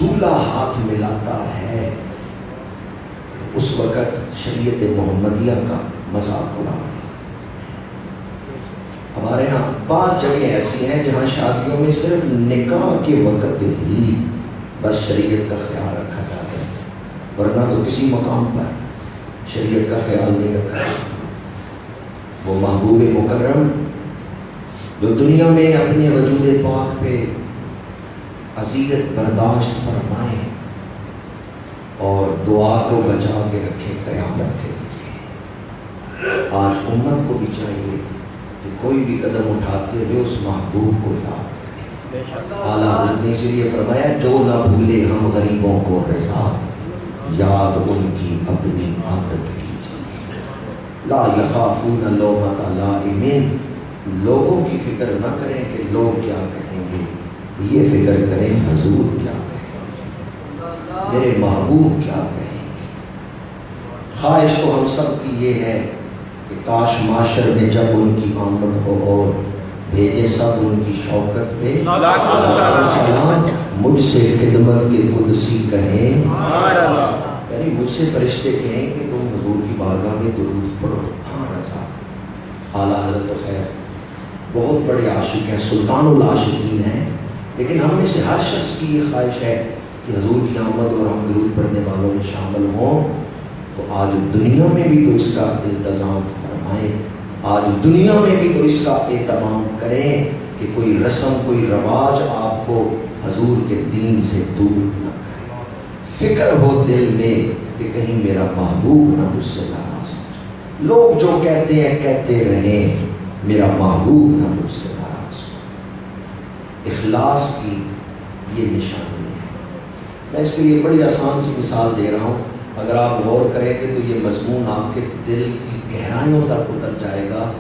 S1: دولہا ہاتھ ملاتا ہے تو اس وقت شریعت محمدیہ کا مذاق اڑا ہے۔ ہمارے ہاں بعض جگہیں ایسی ہیں جہاں شادیوں میں صرف نکاح کے وقت ہی بس شریعت کا خیال رکھا جاتا ہے، ورنہ تو کسی مقام پر شریعت کا خیال نہیں رکھا جاتا۔ وہ محبوب مکرم جو دنیا میں اپنے وجود پاک پہ اذیت برداشت فرمائیں اور دعا کو بچا کے رکھے قیامت کے لیے، آج امت کو بھی چاہیے کہ کوئی بھی قدم اٹھاتے ہوئے اس محبوب کو یاد کرے۔ اعلیٰ حضرت نے اسی لیے فرمایا جو نہ بھولے ہم غریبوں کو رضا، یاد ان کی اپنی عادت کیجیے۔ لا یخافون لومۃ لائم، لوگوں کی فکر نہ کریں کہ لوگ کیا کہیں گے، یہ فکر کریں حضور کیا کہیں گے، میرے محبوب کیا کہیں گے۔ خواہش تو ہم سب کی یہ ہے کہ کاش معاشر میں جب ان کی آمد ہو اور بھیجے سب ان کی شوکت پہ سلام، مجھ سے خدمت کے قدسی کہیں، یعنی مجھ سے فرشتے کہیں کہ تم حضور کی بارگاہ میں درود پڑھو۔ ہاں رضا اعلیٰ حضرت تو خیر بہت بڑے عاشق ہیں، سلطان العاشقین ہیں، لیکن ہم میں سے ہر شخص کی یہ خواہش ہے کہ حضور کی آمد اور ہم درود پڑھنے والوں میں شامل ہوں۔ تو آج دنیا میں بھی تو اس کا التزام فرمائیں، آج دنیا میں بھی تو اس کا اہتمام کریں کہ کوئی رسم کوئی رواج آپ کو حضور کے دین سے دور نہ کرے۔ فکر ہو دل میں کہ کہیں میرا محبوب نہ مجھ سے ناراض ہو جائے، لوگ جو کہتے ہیں کہتے رہیں، میرا محبوب نہ مجھ سے ناراض ہو۔ اخلاص کی یہ نشانی ہے۔ میں اس کے لیے بڑی آسان سی مثال دے رہا ہوں، اگر آپ غور کریں گے تو یہ مضمون آپ کے دل کی گہرائیوں تک اتر جائے گا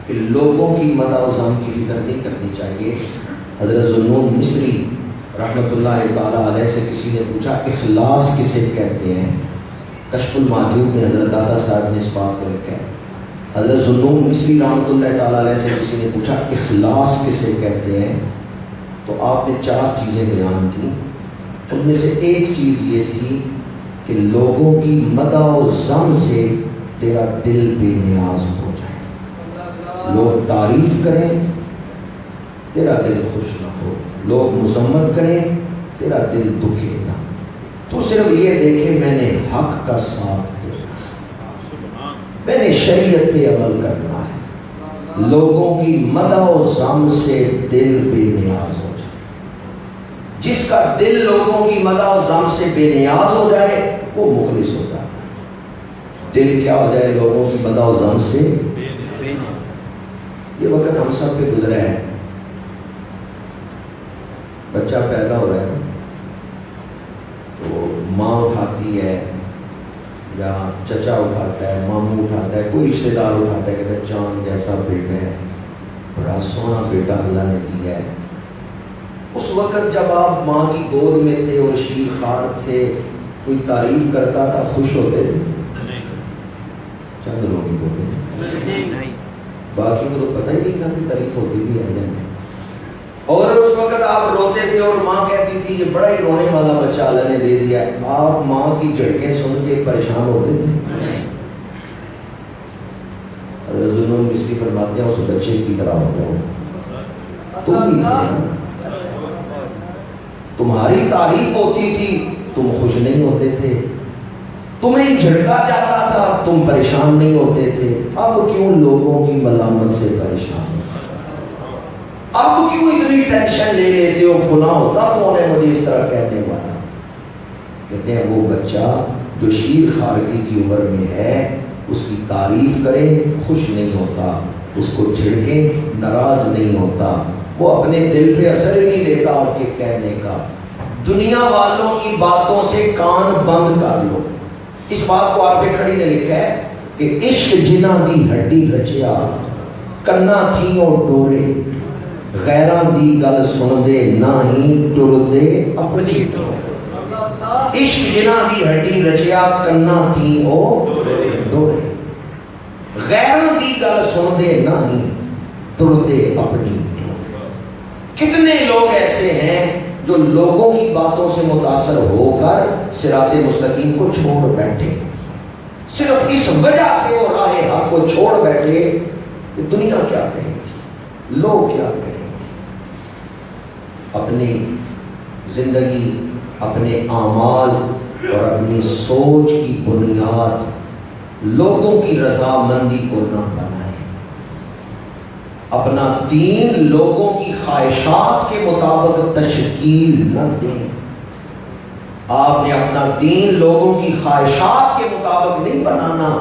S1: کہ لوگوں کی مدح و ذم کی فکر نہیں کرنی چاہیے۔ حضرت ذوالنون مصری رحمۃ اللہ تعالیٰ علیہ سے کسی نے پوچھا اخلاص کسے کہتے ہیں؟ کشف المحجوب میں حضرت دادا صاحب نے اس بات کو لکھا ہے۔ حضرت ذوالنون مصری رحمۃ اللہ تعالیٰ علیہ سے کسی نے پوچھا اخلاص کسے کہتے ہیں؟ تو آپ نے 4 چیزیں بیان کی، ان میں سے ایک چیز یہ تھی کہ لوگوں کی مدح و ذم سے تیرا دل بے نیاز ہو جائے، لوگ تعریف کریں تیرا دل خوش نہ ہو، لوگ مذمت کریں تیرا دل دکھے نہ، تو صرف یہ دیکھے میں نے حق کا ساتھ دینا، میں نے شریعت پہ عمل کرنا ہے، لوگوں کی مدح و ذم سے دل بے نیاز ہو جائے۔ جس کا دل لوگوں کی مدح و ذم سے بے نیاز ہو جائے وہ مخلص ہوتا ہے. دل کیا ہو جائے لوگوں کی مدح و ذم سے بے نیاز. یہ وقت ہم سب پہ گزرا ہے. بچہ پیدا ہو رہا ہے تو ماں اٹھاتی ہے یا چچا اٹھاتا ہے, ماموں اٹھاتا ہے, کوئی رشتہ دار اٹھاتا ہے, کہتا ہے چاند جیسا بیٹا ہے, بڑا سونا بیٹا اللہ نے دیا ہے. اس وقت جب آپ ماں کی گود میں تھے اور شیر خوار تھے, کوئی تعریف کرتا تھا, خوش ہوتے تھے؟ چند لوگ ہی بولے, باقیوں کو تو پتہ ہی نہیں تھا کہ تعریف ہوتی بھی ہے یا نہیں. اور اس وقت آپ روتے تھے اور ماں کہتی تھی یہ بڑا ہی رونے والا بچہ اللہ نے دے دیا. آپ ماں کی جھڑکیں سن کے پریشان ہوتے تھے. رسول اس کی فرماتے ہیں اس بچے کی طرح ہو جاؤ. تم بھی تھے, تمہاری تعریف ہوتی تھی, تم خوش نہیں ہوتے تھے. تمہیں جھڑکا جاتا تھا, تم پریشان نہیں ہوتے تھے. اب کیوں لوگوں کی ملامت سے پریشان؟ اب کیوں اتنی ٹینشن لے لیتے ہو؟ فلاں ہوتا کون ہے مجھے اس طرح کہنے والا؟ کہتے ہیں وہ بچہ جو شیر خارگی کی عمر میں ہے اس کی تعریف کرے خوش نہیں ہوتا, اس کو جھڑکے ناراض نہیں ہوتا, وہ اپنے دل پہ اثر ہی نہیں لیتا آپ کے کہنے کا. دنیا والوں کی باتوں سے کان بند کر لو. اس بات کو آپ پہ کھڑی نے لکھا ہے کہ عشق جنہ دی ہڈی رچیا کنا تھیوں ڈورے غیراں دی گل سن دے نہ ہی ٹر دے اپنی ٹور. عشق جنہ دی ہڈی رچیا کنا تھیوں ڈورے غیراں دی گل سن دے نہ ہی ٹر دے اپنی ٹور. کتنے لوگ ایسے ہیں جو لوگوں کی باتوں سے متاثر ہو کر صراط مستقیم کو چھوڑ بیٹھے. صرف اس وجہ سے وہ راہ حق کو چھوڑ بیٹھے کہ دنیا کیا کہے گی, لوگ کیا کہیں گے. اپنی زندگی, اپنے اعمال اور اپنی سوچ کی بنیاد لوگوں کی رضامندی کو نہ بنائیں. اپنا دین لوگوں کی خواہشات کے مطابق تشکیل نہ دیں. آپ نے اپنا دین لوگوں کی خواہشات کے مطابق نہیں بنانا,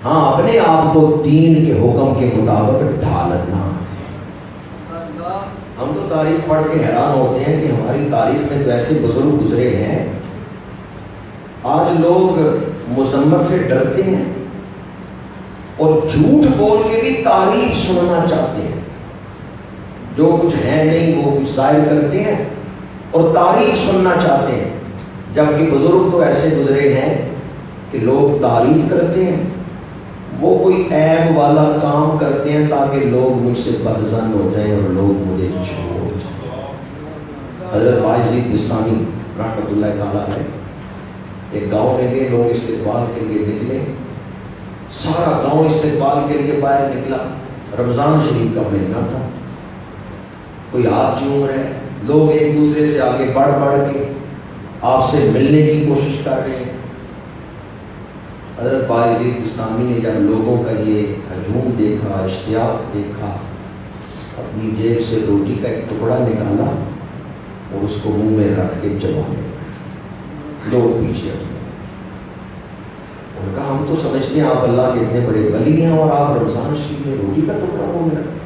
S1: ہاں اپنے آپ کو دین کے حکم کے مطابق ڈھالنا. ہم تو تاریخ پڑھ کے حیران ہوتے ہیں کہ ہماری تاریخ میں تو ایسے بزرگ گزرے ہیں. آج لوگ مذمت سے ڈرتے ہیں اور جھوٹ بول کے بھی تعریف سننا چاہتے ہیں. جو کچھ ہے نہیں وہ کچھ ظاہر کرتے ہیں اور تعریف سننا چاہتے ہیں. جبکہ بزرگ تو ایسے گزرے ہیں کہ لوگ تعریف کرتے ہیں, وہ کوئی عیب والا کام کرتے ہیں تاکہ لوگ مجھ سے بدظن ہو جائیں اور لوگ مجھے چھوڑ جائیں. حضرت باعزید بستانی رحمۃ اللہ تعالیٰ ہے, ایک گاؤں میں گئے, لوگ استقبال کے لیے نکلے, سارا گاؤں استقبال کے لیے باہر نکلا. رمضان شریف کا مہینہ تھا, کوئی ہاتھ چوم رہے, لوگ ایک دوسرے سے آگے بڑھ بڑھ کے آپ سے ملنے کی کوشش کر رہے ہیں. حضرت باعزید بستانی نے جب لوگوں کا یہ ہجوم دیکھا, اشتیاق دیکھا, اپنی جیب سے روٹی کا ایک ٹکڑا نکالا اور اس کو منہ میں رکھ کے چبانے. لوگ پیچھے ہٹے. انہوں نے کہا ہم تو سمجھتے ہیں آپ اللہ کے اتنے بڑے ولی ہیں اور آپ رمضان شریف میں روٹی کا ٹکڑا منہ میں رکھتے.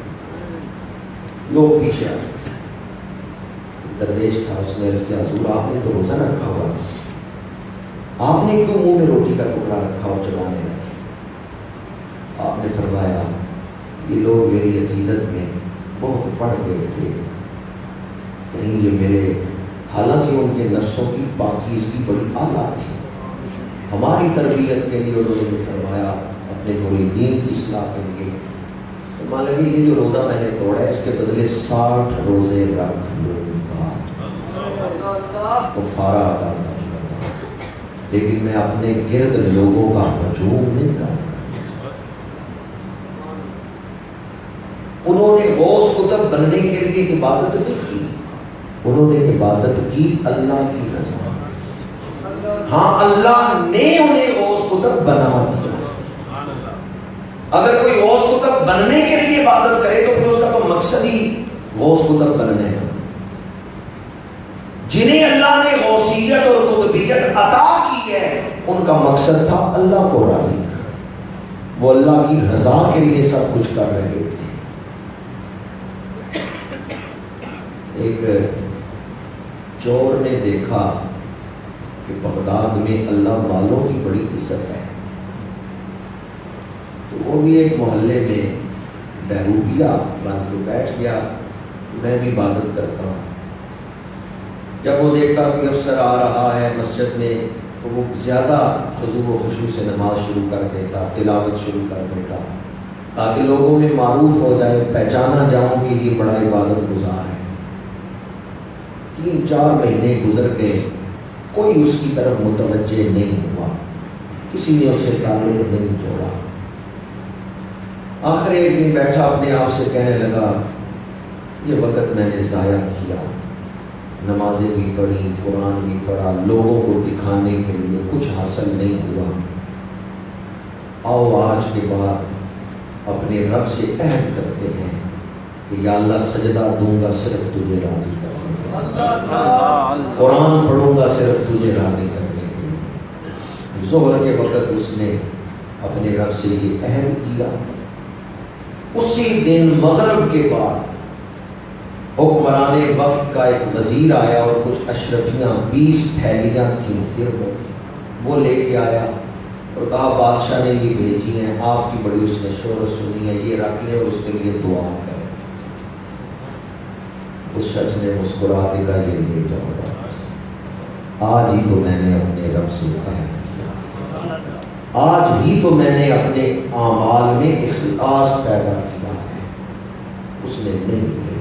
S1: لوگ پیچھے آئے. درویش تھا, اس نے عرض کیا حضور آپ نے تو روزہ رکھا ہوا, آپ نے کیوں منہ میں روٹی کا ٹکڑا رکھا اور چبانے لگے؟ آپ نے فرمایا یہ لوگ میری عقیدت میں بہت پڑھ گئے تھے, کہیں یہ میرے, حالانکہ ان کے نفسوں کی پاکیزگی بڑی اعلیٰ تھی, ہماری تربیت کے لیے انہوں نے فرمایا اپنے مریدین کی اصلاح کے لیے. مان لگے یہ جو روزہ میں نے توڑا ہے اس کے بدلے 60 روزے رکھ لوں گا, کفارہ ادا کروں گا, لیکن میں اپنے گرد لوگوں کا ہجوم نہیں کروں گا. انہوں نے غوث قطب بننے کے لیے عبادت نہیں کی, انہوں نے عبادت کی اللہ کی رضا. ہاں اللہ نے انہیں غوث قطب بنا دیا. اگر کوئی غوث قطب بننے کے لیے عبادت کرے تو پھر اس کا تو مقصد ہی غوث قطب بننے ہے. جنہیں اللہ نے غوثیت اور قطبیت عطا کی ہے ان کا مقصد تھا اللہ کو راضی کرنا، وہ اللہ کی رضا کے لیے سب کچھ کر رہے تھے۔ ایک چور نے دیکھا کہ بغداد میں اللہ والوں کی بڑی عزت ہے، تو وہ بھی ایک محلے میں بہروپیہ بن کے بیٹھ گیا، میں بھی عبادت کرتا ہوں۔ جب وہ دیکھتا کہ افسر آ رہا ہے مسجد میں تو وہ زیادہ خضوع و خشوع سے نماز شروع کر دیتا، تلاوت شروع کر دیتا، تاکہ لوگوں میں معروف ہو جائے، پہچانا جاؤں کہ یہ بڑا عبادت گزار ہے۔ 3-4 مہینے گزر گئے، کوئی اس کی طرف متوجہ نہیں ہوا، کسی نے اسے تعلق نہیں جوڑا۔ آخر ایک دن بیٹھا اپنے آپ سے کہنے لگا یہ وقت میں نے ضائع کیا، نمازیں بھی پڑھی، قرآن بھی پڑھا، لوگوں کو دکھانے کے لیے کچھ حاصل نہیں ہوا۔ آؤ آج کے بعد اپنے رب سے عہد کرتے ہیں کہ یا اللہ سجدہ دوں گا صرف تجھے راضی کرنے کے لیے، قرآن پڑھوں گا صرف تجھے راضی کرنے کے لیے۔ ظہر کے وقت اس نے اپنے رب سے یہ عہد کیا۔ اسی دن مغرب کے بعد حکمران وقت کا ایک وزیر آیا اور کچھ اشرفیاں 20 تھیلیاں تھیں، وہ لے کے آیا اور کہا بادشاہ نے یہ بھیجی ہیں، آپ کی بڑی اس نے شہرت سنی ہے، یہ رکھ لیں اور اس کے لیے دعا کریں۔ اس شخص نے مسکرا کے کہا یہ لے جاؤ واپس، آج ہی تو میں نے اپنے رب سے عہد کیا، آج ہی تو میں نے اپنے اعمال میں اخلاص پیدا کیا ہے۔ اس نے نہیں کی،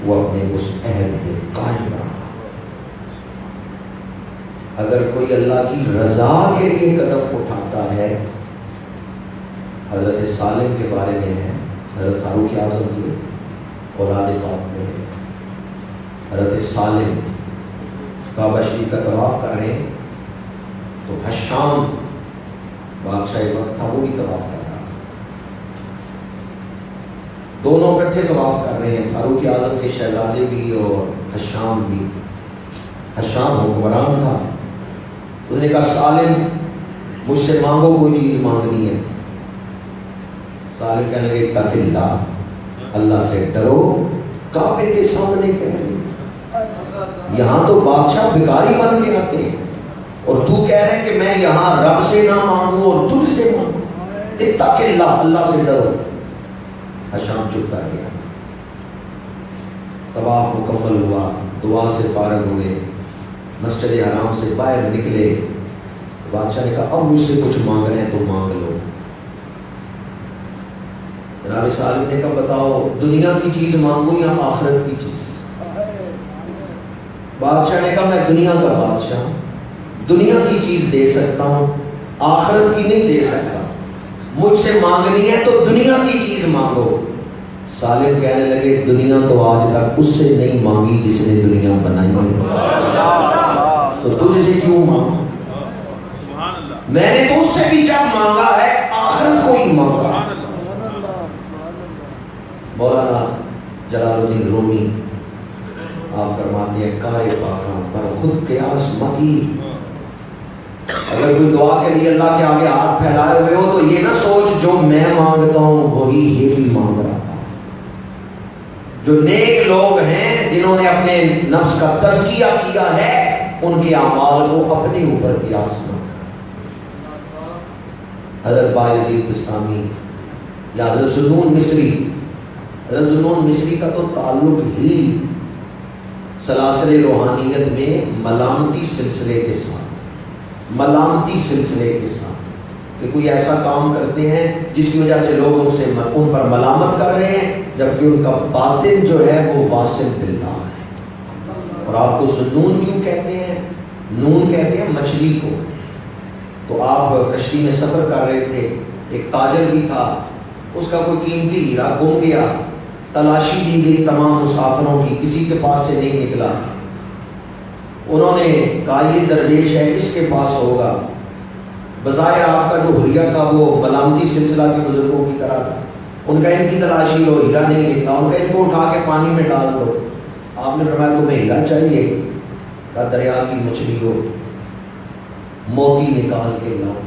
S1: وہ اپنے اس عہد پہ قائم رہا۔ اگر کوئی اللہ کی رضا کے لیے قدم اٹھاتا ہے، حضرت سالم کے بارے میں ہے، حضرت فاروق اعظم کی اولاد پاک میں ہے، حضرت سالم کعبہ شریف کا طواف کر رہے ہیں تو حشام بادشاہ وقت تھا، وہ بھی طواف کر رہا تھا، دونوں اکٹھے طواف کر رہے ہیں، فاروق اعظم کے شہزادے بھی اور حشام بھی۔ حشام حکمران تھا، اس نے کہا سالم مجھ سے مانگو، کوئی چیز مانگنی ہے۔ سالم کہنے لگے اتق اللہ، اللہ سے ڈرو، کعبے کے سامنے کہہ رہے یہاں تو بادشاہ بھکاری بن کے آتے ہیں اور تو کہہ رہے ہیں کہ میں یہاں رب سے نہ مانگوں اور تجھ سے مانگوں، اتق اللہ، اللہ سے ڈرو۔ حشام چپ کر گیا، طواف مکمل ہوا، دعا سے فارغ ہوئے، مسجد حرام سے باہر نکلے، بادشاہ نے کہا اب مجھ سے کچھ مانگنا ہے تو مانگ لو۔ جناب سالم نے کہا بتاؤ دنیا کی چیز مانگوں یا آخرت کی چیز؟ بادشاہ نے کہا میں دنیا کا بادشاہ ہوں، دنیا کی چیز دے سکتا ہوں، آخرت کی نہیں دے سکتا، مجھ سے مانگنی ہے تو دنیا کی چیز مانگو۔ سالم کہنے لگے دنیا تو آج تک اس سے نہیں مانگی جس نے دنیا بنائی ہے، تو تجھ سے کیوں مانگا؟ میں نے تو اس سے بھی جب مانگا ہے آخرت کو ہی مانگا۔ مولانا جلال الدین رومی آپ فرماتے ہیں کار پاکاں پر خود قیاس مکی، اگر کوئی دعا کے لیے اللہ کے آگے ہاتھ پھیلائے ہوئے ہو تو یہ نہ سوچ جو میں مانگتا ہوں وہی یہ بھی مانگ رہا تھا۔ جو نیک لوگ ہیں جنہوں نے اپنے نفس کا تزکیہ کیا ہے ان کے اعمال کو اپنے اوپر قیاس نہ۔ حضرت بایزید بستامی یا حضرت ذوالنون مصری، حضرت ذوالنون مصری کا تو تعلق ہی سلاسل روحانیت میں ملامتی سلسلے کے ساتھ، ملامتی سلسلے کے ساتھ، کہ کوئی ایسا کام کرتے ہیں جس کی وجہ سے لوگ ان پر ملامت کر رہے ہیں جبکہ ان کا باطن جو ہے وہ واصل باللہ ہے۔ اور آپ کو ذوالنون کیوں کہتے ہیں؟ نون کہتے ہیں مچھلی کو۔ تو آپ کشتی میں سفر کر رہے تھے، ایک تاجر بھی تھا، اس کا کوئی قیمتی ہیرا گم گیا، تلاشی دی گئی تمام مسافروں کی، کسی کے پاس سے نہیں نکلا۔ انہوں نے کہا یہ درویش ہے اس کے پاس ہوگا۔ بظاہر آپ کا جو حلیہ تھا وہ ملامتی سلسلہ کے بزرگوں کی طرح تھا، ان کا ان کی تلاشی لو، ہیرا نہیں نکلا، ان کا ان کو اٹھا کے پانی میں ڈال دو۔ آپ نے فرمایا تمہیں ہیرا چاہیے؟ کا دریا کی مچھلی ہو، موتی نکال کے لاؤ،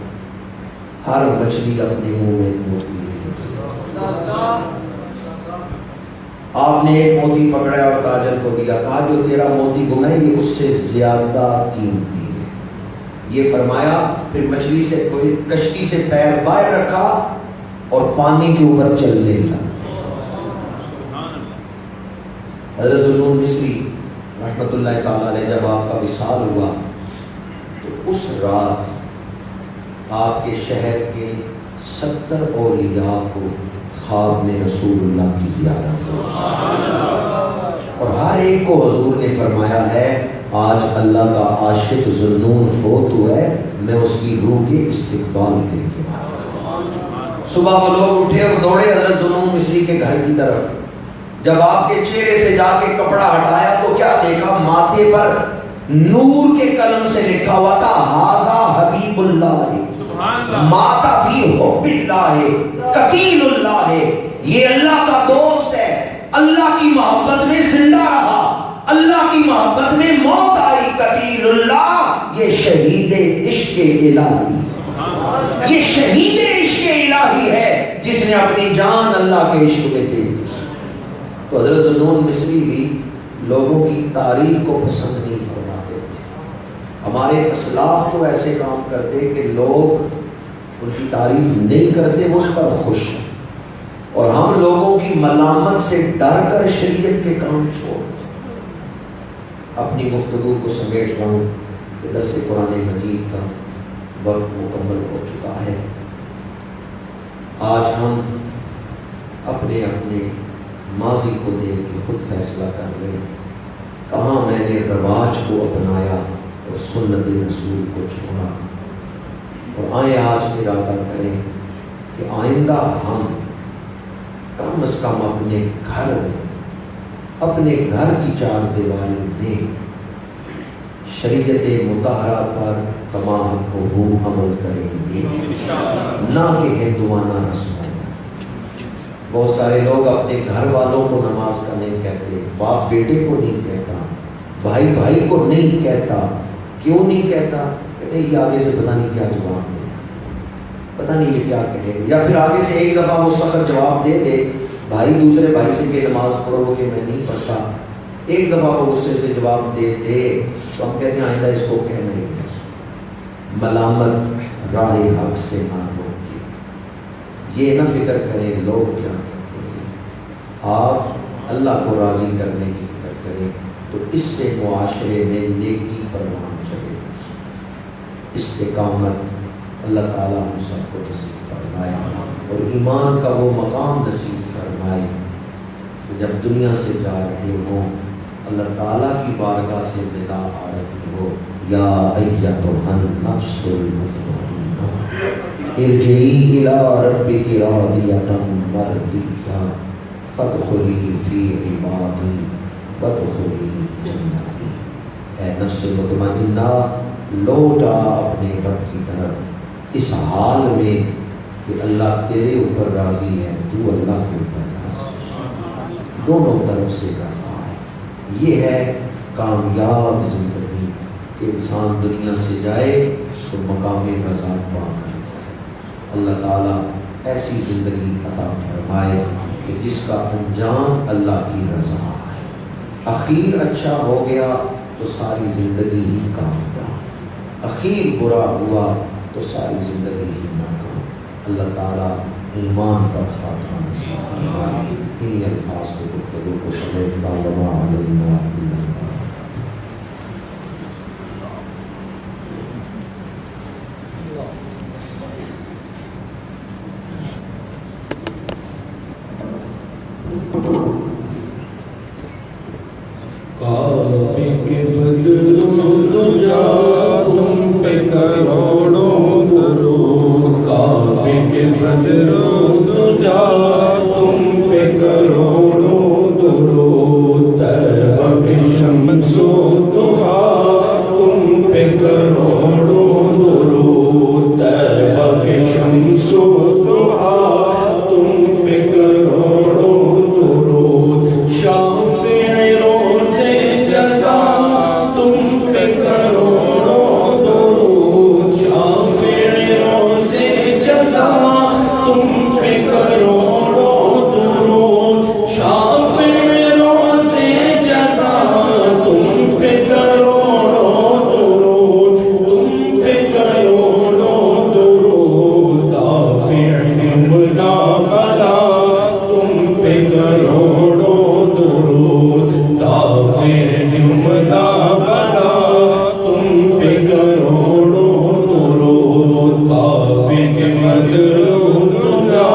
S1: ہر مچھلی اپنے منہ میں موتی لے لو۔ آپ نے ایک موتی پکڑا اور تاجر کو دیا، کہا جو تیرا موتی گم ہے یہ اس سے زیادہ قیمتی ہے۔ یہ فرمایا، پھر مچھلی سے کوئی کشتی سے پیر باہر رکھا اور پانی کے اوپر چلنے لگا۔ حضرت ذوالنون مصری رحمۃ اللہ تعالیٰ علیہ جب آپ کا وصال ہوا تو اس رات آپ کے شہر کے 70 اولیاء کو خواب میں رسول اللہ کی زیارت ہوئی، اور ہر ایک کو حضور نے فرمایا ہے آج اللہ کا عاشق ذوالنون فوت ہوا ہے، میں اس کی روح کے استقبال کے لیے۔ صبح وہ لوگ اٹھے اور دوڑے حضرت ذوالنون مصری کے گھر کی طرف۔ جب آپ کے چہرے سے جا کے کپڑا ہٹایا تو کیا دیکھا؟ ماتھے پر نور کے قلم سے لکھا ہوا تھا ھذا حبیب اللہ مات فی حب اللہ قتیل اللہ، یہ اللہ کا دوست ہے، اللہ کی محبت میں زندہ رہا، اللہ کی محبت میں موت آئی، قتیل اللہ یہ شہید عشق الہی، یہ شہید عشق الہی ہے جس نے اپنی جان اللہ کے عشق میں دے دی۔ تو حضرت ذوالنون مصری بھی لوگوں کی تعریف کو پسند نہیں فرماتے تھے۔ ہمارے اسلاف تو ایسے کام کرتے کہ لوگ ان کی تعریف نہیں کرتے، وہ اس پر خوش ہیں، اور ہم لوگوں کی ملامت سے ڈر کر شریعت کے کام چھوڑ۔ اپنی گفتگو کو سمیٹ رہا ہوں کہ درس قرآن مجید کا وقت مکمل ہو چکا ہے۔ آج ہم اپنے اپنے ماضی کو دیکھ کے خود فیصلہ کر لیں، کہاں میں نے رواج کو اپنایا اور سنت رسول کو چھوڑا، اور آئیں آج ارادہ کریں کہ آئندہ ہم کم از کم اپنے گھر میں، اپنے گھر کی چار دیواروں میں شریعت مطہرہ پر کما حقہ عمل کریں گے، نہ کہ ہندوانہ رسم۔ بہت سارے لوگ اپنے گھر والوں کو نماز کا نہیں کہتے، باپ بیٹے کو نہیں کہتا، بھائی بھائی کو نہیں کہتا۔ کیوں نہیں کہتا؟ کہتے یہ آگے سے پتہ نہیں کیا جواب دے گا، پتہ نہیں یہ کیا کہے گا، یا پھر آگے سے ایک دفعہ وہ سخت جواب دے دے، بھائی دوسرے بھائی سے کہ نماز پڑھو کہ میں نہیں پڑھتا، ایک دفعہ وہ غصے سے جواب دے دے تو ہم کہتے ہیں آئندہ اس کو کہنا ہی نہیں۔ ملامت راہ حق سے نہ روکے، یہ نہ فکر کریں لوگ کیا کہتے ہیں، آپ اللہ کو راضی کرنے کی فکر کریں تو اس سے معاشرے میں نیکی پروان چلے۔ استقامت اللہ تعالیٰ ہم سب کو نصیب فرمائے، اور ایمان کا وہ مقام نصیب فرمائے کہ جب دنیا سے جا رہے ہوں اللہ تعالیٰ کی بارگاہ سے ندا آ رہی ہو، یا ایتھا النفس المطمئنہ ارجعی الی ربک راضیۃ مرضیہ فادخلی فی عبادی وادخلی جنتی۔ اے نفس مطمئنہ لوٹا اپنے رب کی طرف اس حال میں کہ اللہ تیرے اوپر راضی ہے، تو اللہ کے اوپر راضی ہے، دونوں طرف سے راضی ہے۔ یہ ہے کامیاب زندگی کہ انسان دنیا سے جائے تو مقام رضا پا کر جائے۔ اللہ تعالیٰ ایسی زندگی عطا فرمائے کہ جس کا انجام اللہ کی رضا ہے، اخیر اچھا ہو گیا تو ساری زندگی ہی کامیاب، اخیر برا ہوا تو ساری زندگی ہی ناکام۔ اللہ تعالیٰ ایمان کا خاتمہ نصیب فرمائے۔ انہی الفاظ کو گفتگو کو سمیٹتا ہوں، وما علینا الا البلاغ۔
S3: کعبے کے بدلوں دجا تم پہ کروڑوں درود، کعبے کے بدلوں دجا تم پہ کروڑوں درود، طیبہ کی شمس و ضحیٰ تم پہ کروڑوں درود، طیبہ کی شمس و ضحیٰ تم پہ کروڑوں درود، شافع روز جزا تم پہ عمدہ بنا تم پہ کروڑوں درود کعبے کے بدرود جا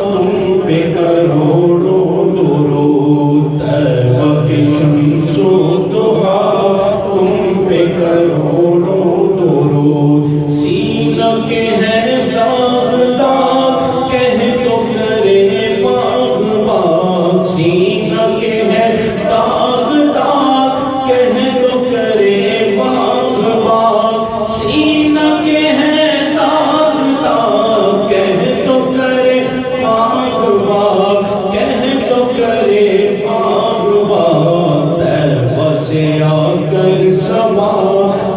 S3: تم پہ کروڑوں درود طیبہ کی شمس و ضحیٰ تم پہ کروڑوں درود سینہ کے ہیں داغ داغ کہہ تو کرے باغ باغ سینہ کے ہیں داغ داغ کہہ تو کرے باغ باغ سینہ کے ہیں داغ داغ کہہ تو کرے باغ باغ کہہ تو کرے باغ باغ طیبہ سے آ کر سما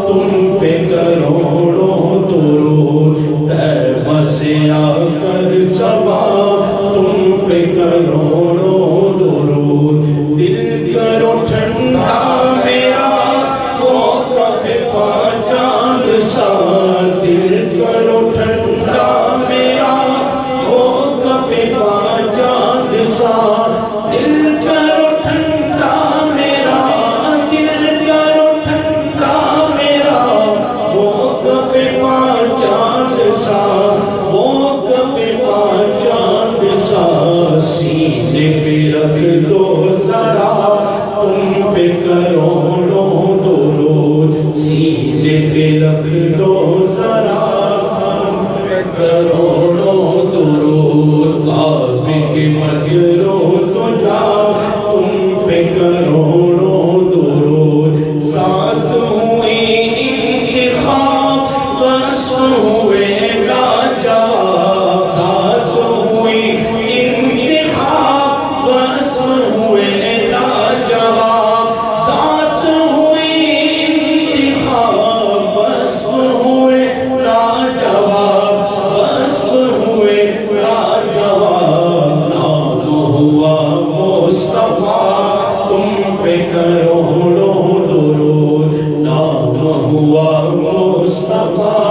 S3: تم پہ کروڑوں درود طیبہ سے آ کر سما تم پہ کروڑوں درود دل کرو ٹھنڈا میرا وہ کب چاند سا دل کرو ٹھنڈا میرا وہ کب چاند سا دل کرو ٹھنڈا میرا دل کرو ٹھنڈا میرا وہ کب چاند سا وہ کب چاند سا سینے پہ رکھ دو ذرا تم پہ کروڑوں درود سینے پہ رکھ دو ذرا تم پہ کروڑوں درود کعبے کے مجروں تو جا تم پہ کروڑوں درود ساز ہوئی انتخاب بس ہوئے لاجواب ساز ہوئی انتخاب بس ہوئے لاجواب ساز ہوئی انتخاب بس ہوئے لاجواب بس ہوئے لاجواب نام ہوا مصطفیٰ تم پہ کروڑوں درود نام ہوا مصطفیٰ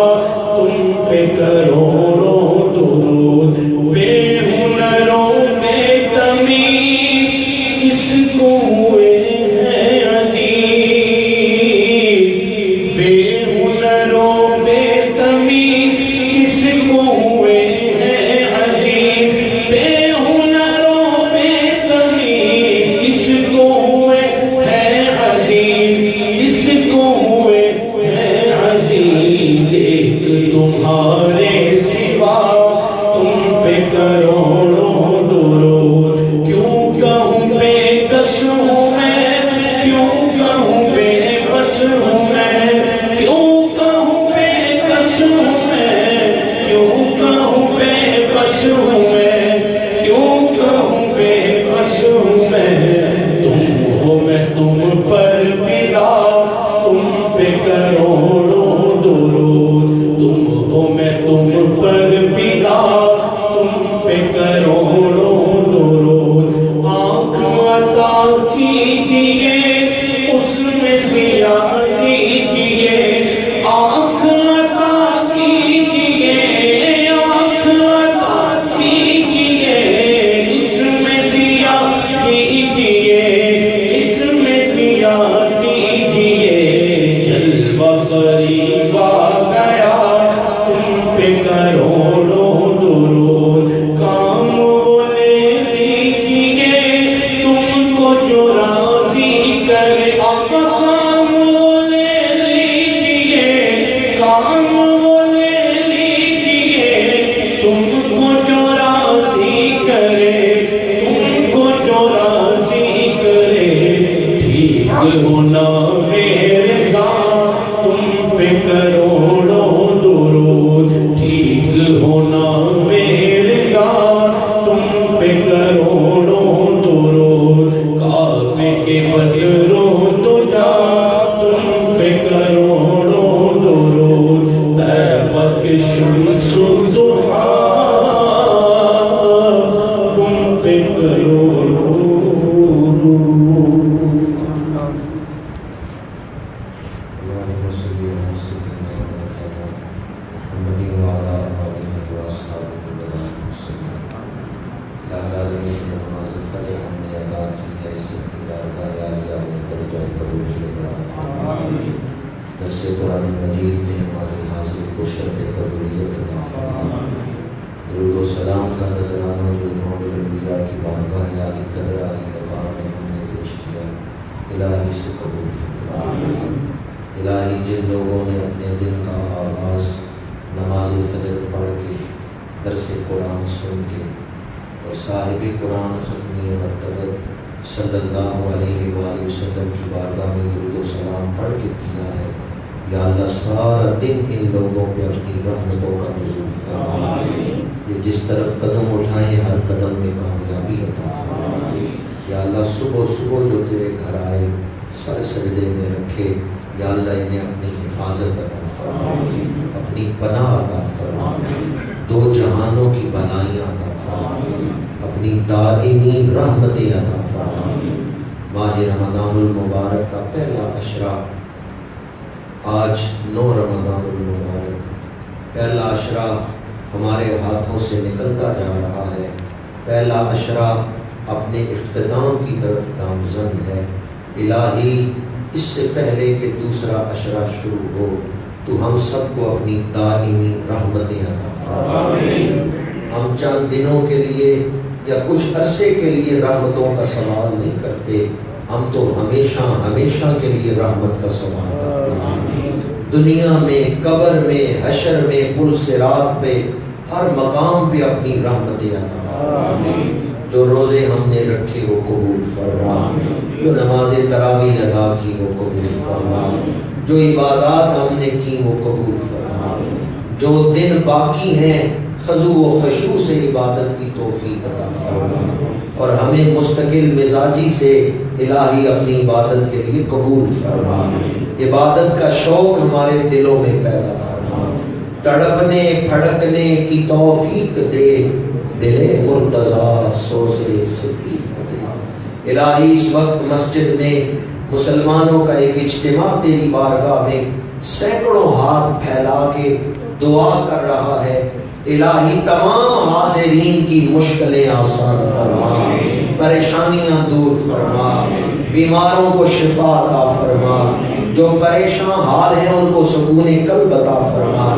S3: تم پہ کروڑوں درود بے ہنروں بے تمیز کس کو ہوئے ہیں عزیز بے ہنروں بے تمیز کس کو ہوئے ہیں عزیز بے ہنروں بے تمیز کس کو ہوئے ہیں عزیز کس کو ہوئے ہیں عزیز ایک تمہارے سوا تم پہ کروڑوں درود کیوں کہوں بے کس ہوں میں کیوں کہوں بے بس ہوں میں کیوں کہوں بے کس ہوں میں کیوں کہوں بے بس ہوں میں کیوں کہوں بے بس ہوں میں تم ہو میں تم پر فدا تم پہ کروڑوں درود تم ہو میں تم پر فدا تم پہ کروڑوں درود آنکھ عطا کیجئے اس میں ضیاء دیجئے آنکھ عطا کیجئے آنکھ عطا کیجئے اس میں ضیاء دیجئے اس میں ضیاء دیجئے جلوہ قریب آ گیا تم پہ کروڑوں درود کام وہ لے لیجئے تم کو جو راضی کرے آقا کام وہ لے لیجئے کام وہ لے لیجئے تم کو جو راضی کرے تم کو جو راضی کرے ٹھیک ہونا میرے ذات تم پہ کروڑوں درود ٹھیک ہونا میرے ذات تم پہ کروڑوں درود کعبے کے بدروں تو جا تم پہ کروڑوں درود طیبہ کے شمس و ضحیٰ تم پہ کروڑوں درود
S1: اللهم صل على سيدنا محمد وعلى آله وأصحابه وسلم لا لا لله نماز فجر ہم نے ادا کی عزت کی بارگاہ عالیہ میں درجہ قبولیت عطا فرما۔ درس قرآن مجید میں ہماری حاضری کو شرف قبولیت عطا فرما۔ درود و سلام کا نذرانہ جو امام الانبیاء کی بارگاہ عالی قدر عالی مقام میں ہم نے پیش کیا، الہی سے قبول فرما۔ الہی جن لوگوں نے اپنے دن کا آغاز نماز فجر پڑھ کے، درس قرآن سن کے اور صاحب قرآن ختمی مرتبت صلی اللہ علیہ وآلہ وسلم کی بارگاہ میں درود و سلام پڑھ کے کیا ہے، یا اللہ سارا دن ان لوگوں پہ اپنی رحمتوں کا نزول فرما۔ یہ جس طرف قدم اٹھائیں ہر قدم میں کامیابی عطا فرما۔ یا اللہ صبح صبح جو تیرے گھر آئے سر سجدے میں رکھے، یا اللہ انہیں اپنی حفاظت عطا فرما، اپنی پناہ عطا فرما، دو جہانوں کی بلائیاں عطا فرما، اپنی دائمی رحمتیں عطا فرما۔ ماہ رمضان المبارک کا پہلا عشرہ، آج 9 رمضان المبارک، پہلا عشرہ ہمارے ہاتھوں سے نکلتا جا رہا ہے، پہلا عشرہ اپنے اختتام کی طرف گامزن ہے۔ الہی اس سے پہلے کہ دوسرا عشرہ شروع ہو تو ہم سب کو اپنی دائمی رحمتیں عطا فرما۔ ہم چند دنوں کے لیے یا کچھ عرصے کے لیے رحمتوں کا سوال نہیں کرتے، ہم تو ہمیشہ ہمیشہ کے لیے رحمت کا سوال کرتے ہیں۔ دنیا میں، قبر میں، حشر میں، پل صراط پہ، ہر مقام پہ اپنی رحمتیں عطا فرما۔ جو روزے ہم نے رکھے وہ قبول فرما، جو نماز تراویح ادا کی وہ قبول فرما، جو عبادات ہم نے کی وہ قبول فرما، جو دن باقی ہیں خضوع و خشوع سے عبادت کی توفیق عطا فرما، اور ہمیں مستقل مزاجی سے الہی اپنی عبادت کے لیے قبول فرما۔ عبادت کا شوق ہمارے دلوں میں پیدا فرما، تڑپنے پھڑکنے کی توفیق دے، دل مرتضیٰ سوزے صدیق دے۔ الہی اس وقت مسجد میں مسلمانوں کا ایک اجتماع تیری بارگاہ میں سینکڑوں ہاتھ پھیلا کے دعا کر رہا ہے، الہی تمام حاضرین کی مشکلیں آسان فرما، پریشانیاں دور فرما، بیماروں کو شفا عطا فرما، جو پریشان حال ہیں ان کو سکون قلب عطا فرما،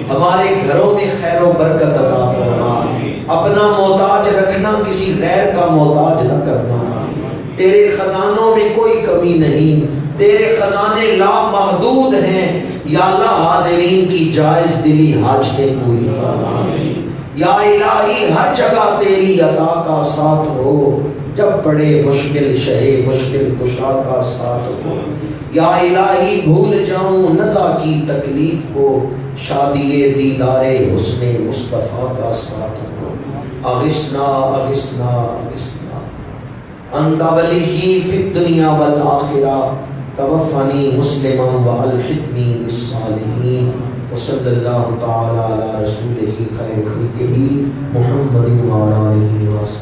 S1: ہمارے گھروں میں خیر و برکت عطا فرما، اپنا محتاج رکھنا، کسی غیر کا محتاج نہ کرنا۔ تیرے خزانوں میں کوئی کمی نہیں، تیرے خزانے لامحدود ہیں، یا اللہ حاضرین کی جائز دلی حاجتیں پوری فرما۔ یا الہی ہر جگہ تیری عطا کا ساتھ ہو، جب پڑے مشکل شہے مشکل کشا کا ساتھ ہو۔ یا الہی بھول جاؤں نزا کی تکلیف کو، شادی دیدار حسن مصطفیٰ کا ساتھ ہو۔ اغثنا اغثنا اغثنا انت ولی فی الدنیا والآخرہ، توفنی مسلما والحقنی بالصالحین، وصلی اللہ تعالی علی رسولہ خیر خلقہ محمد وعلی آلہ وصحبہ۔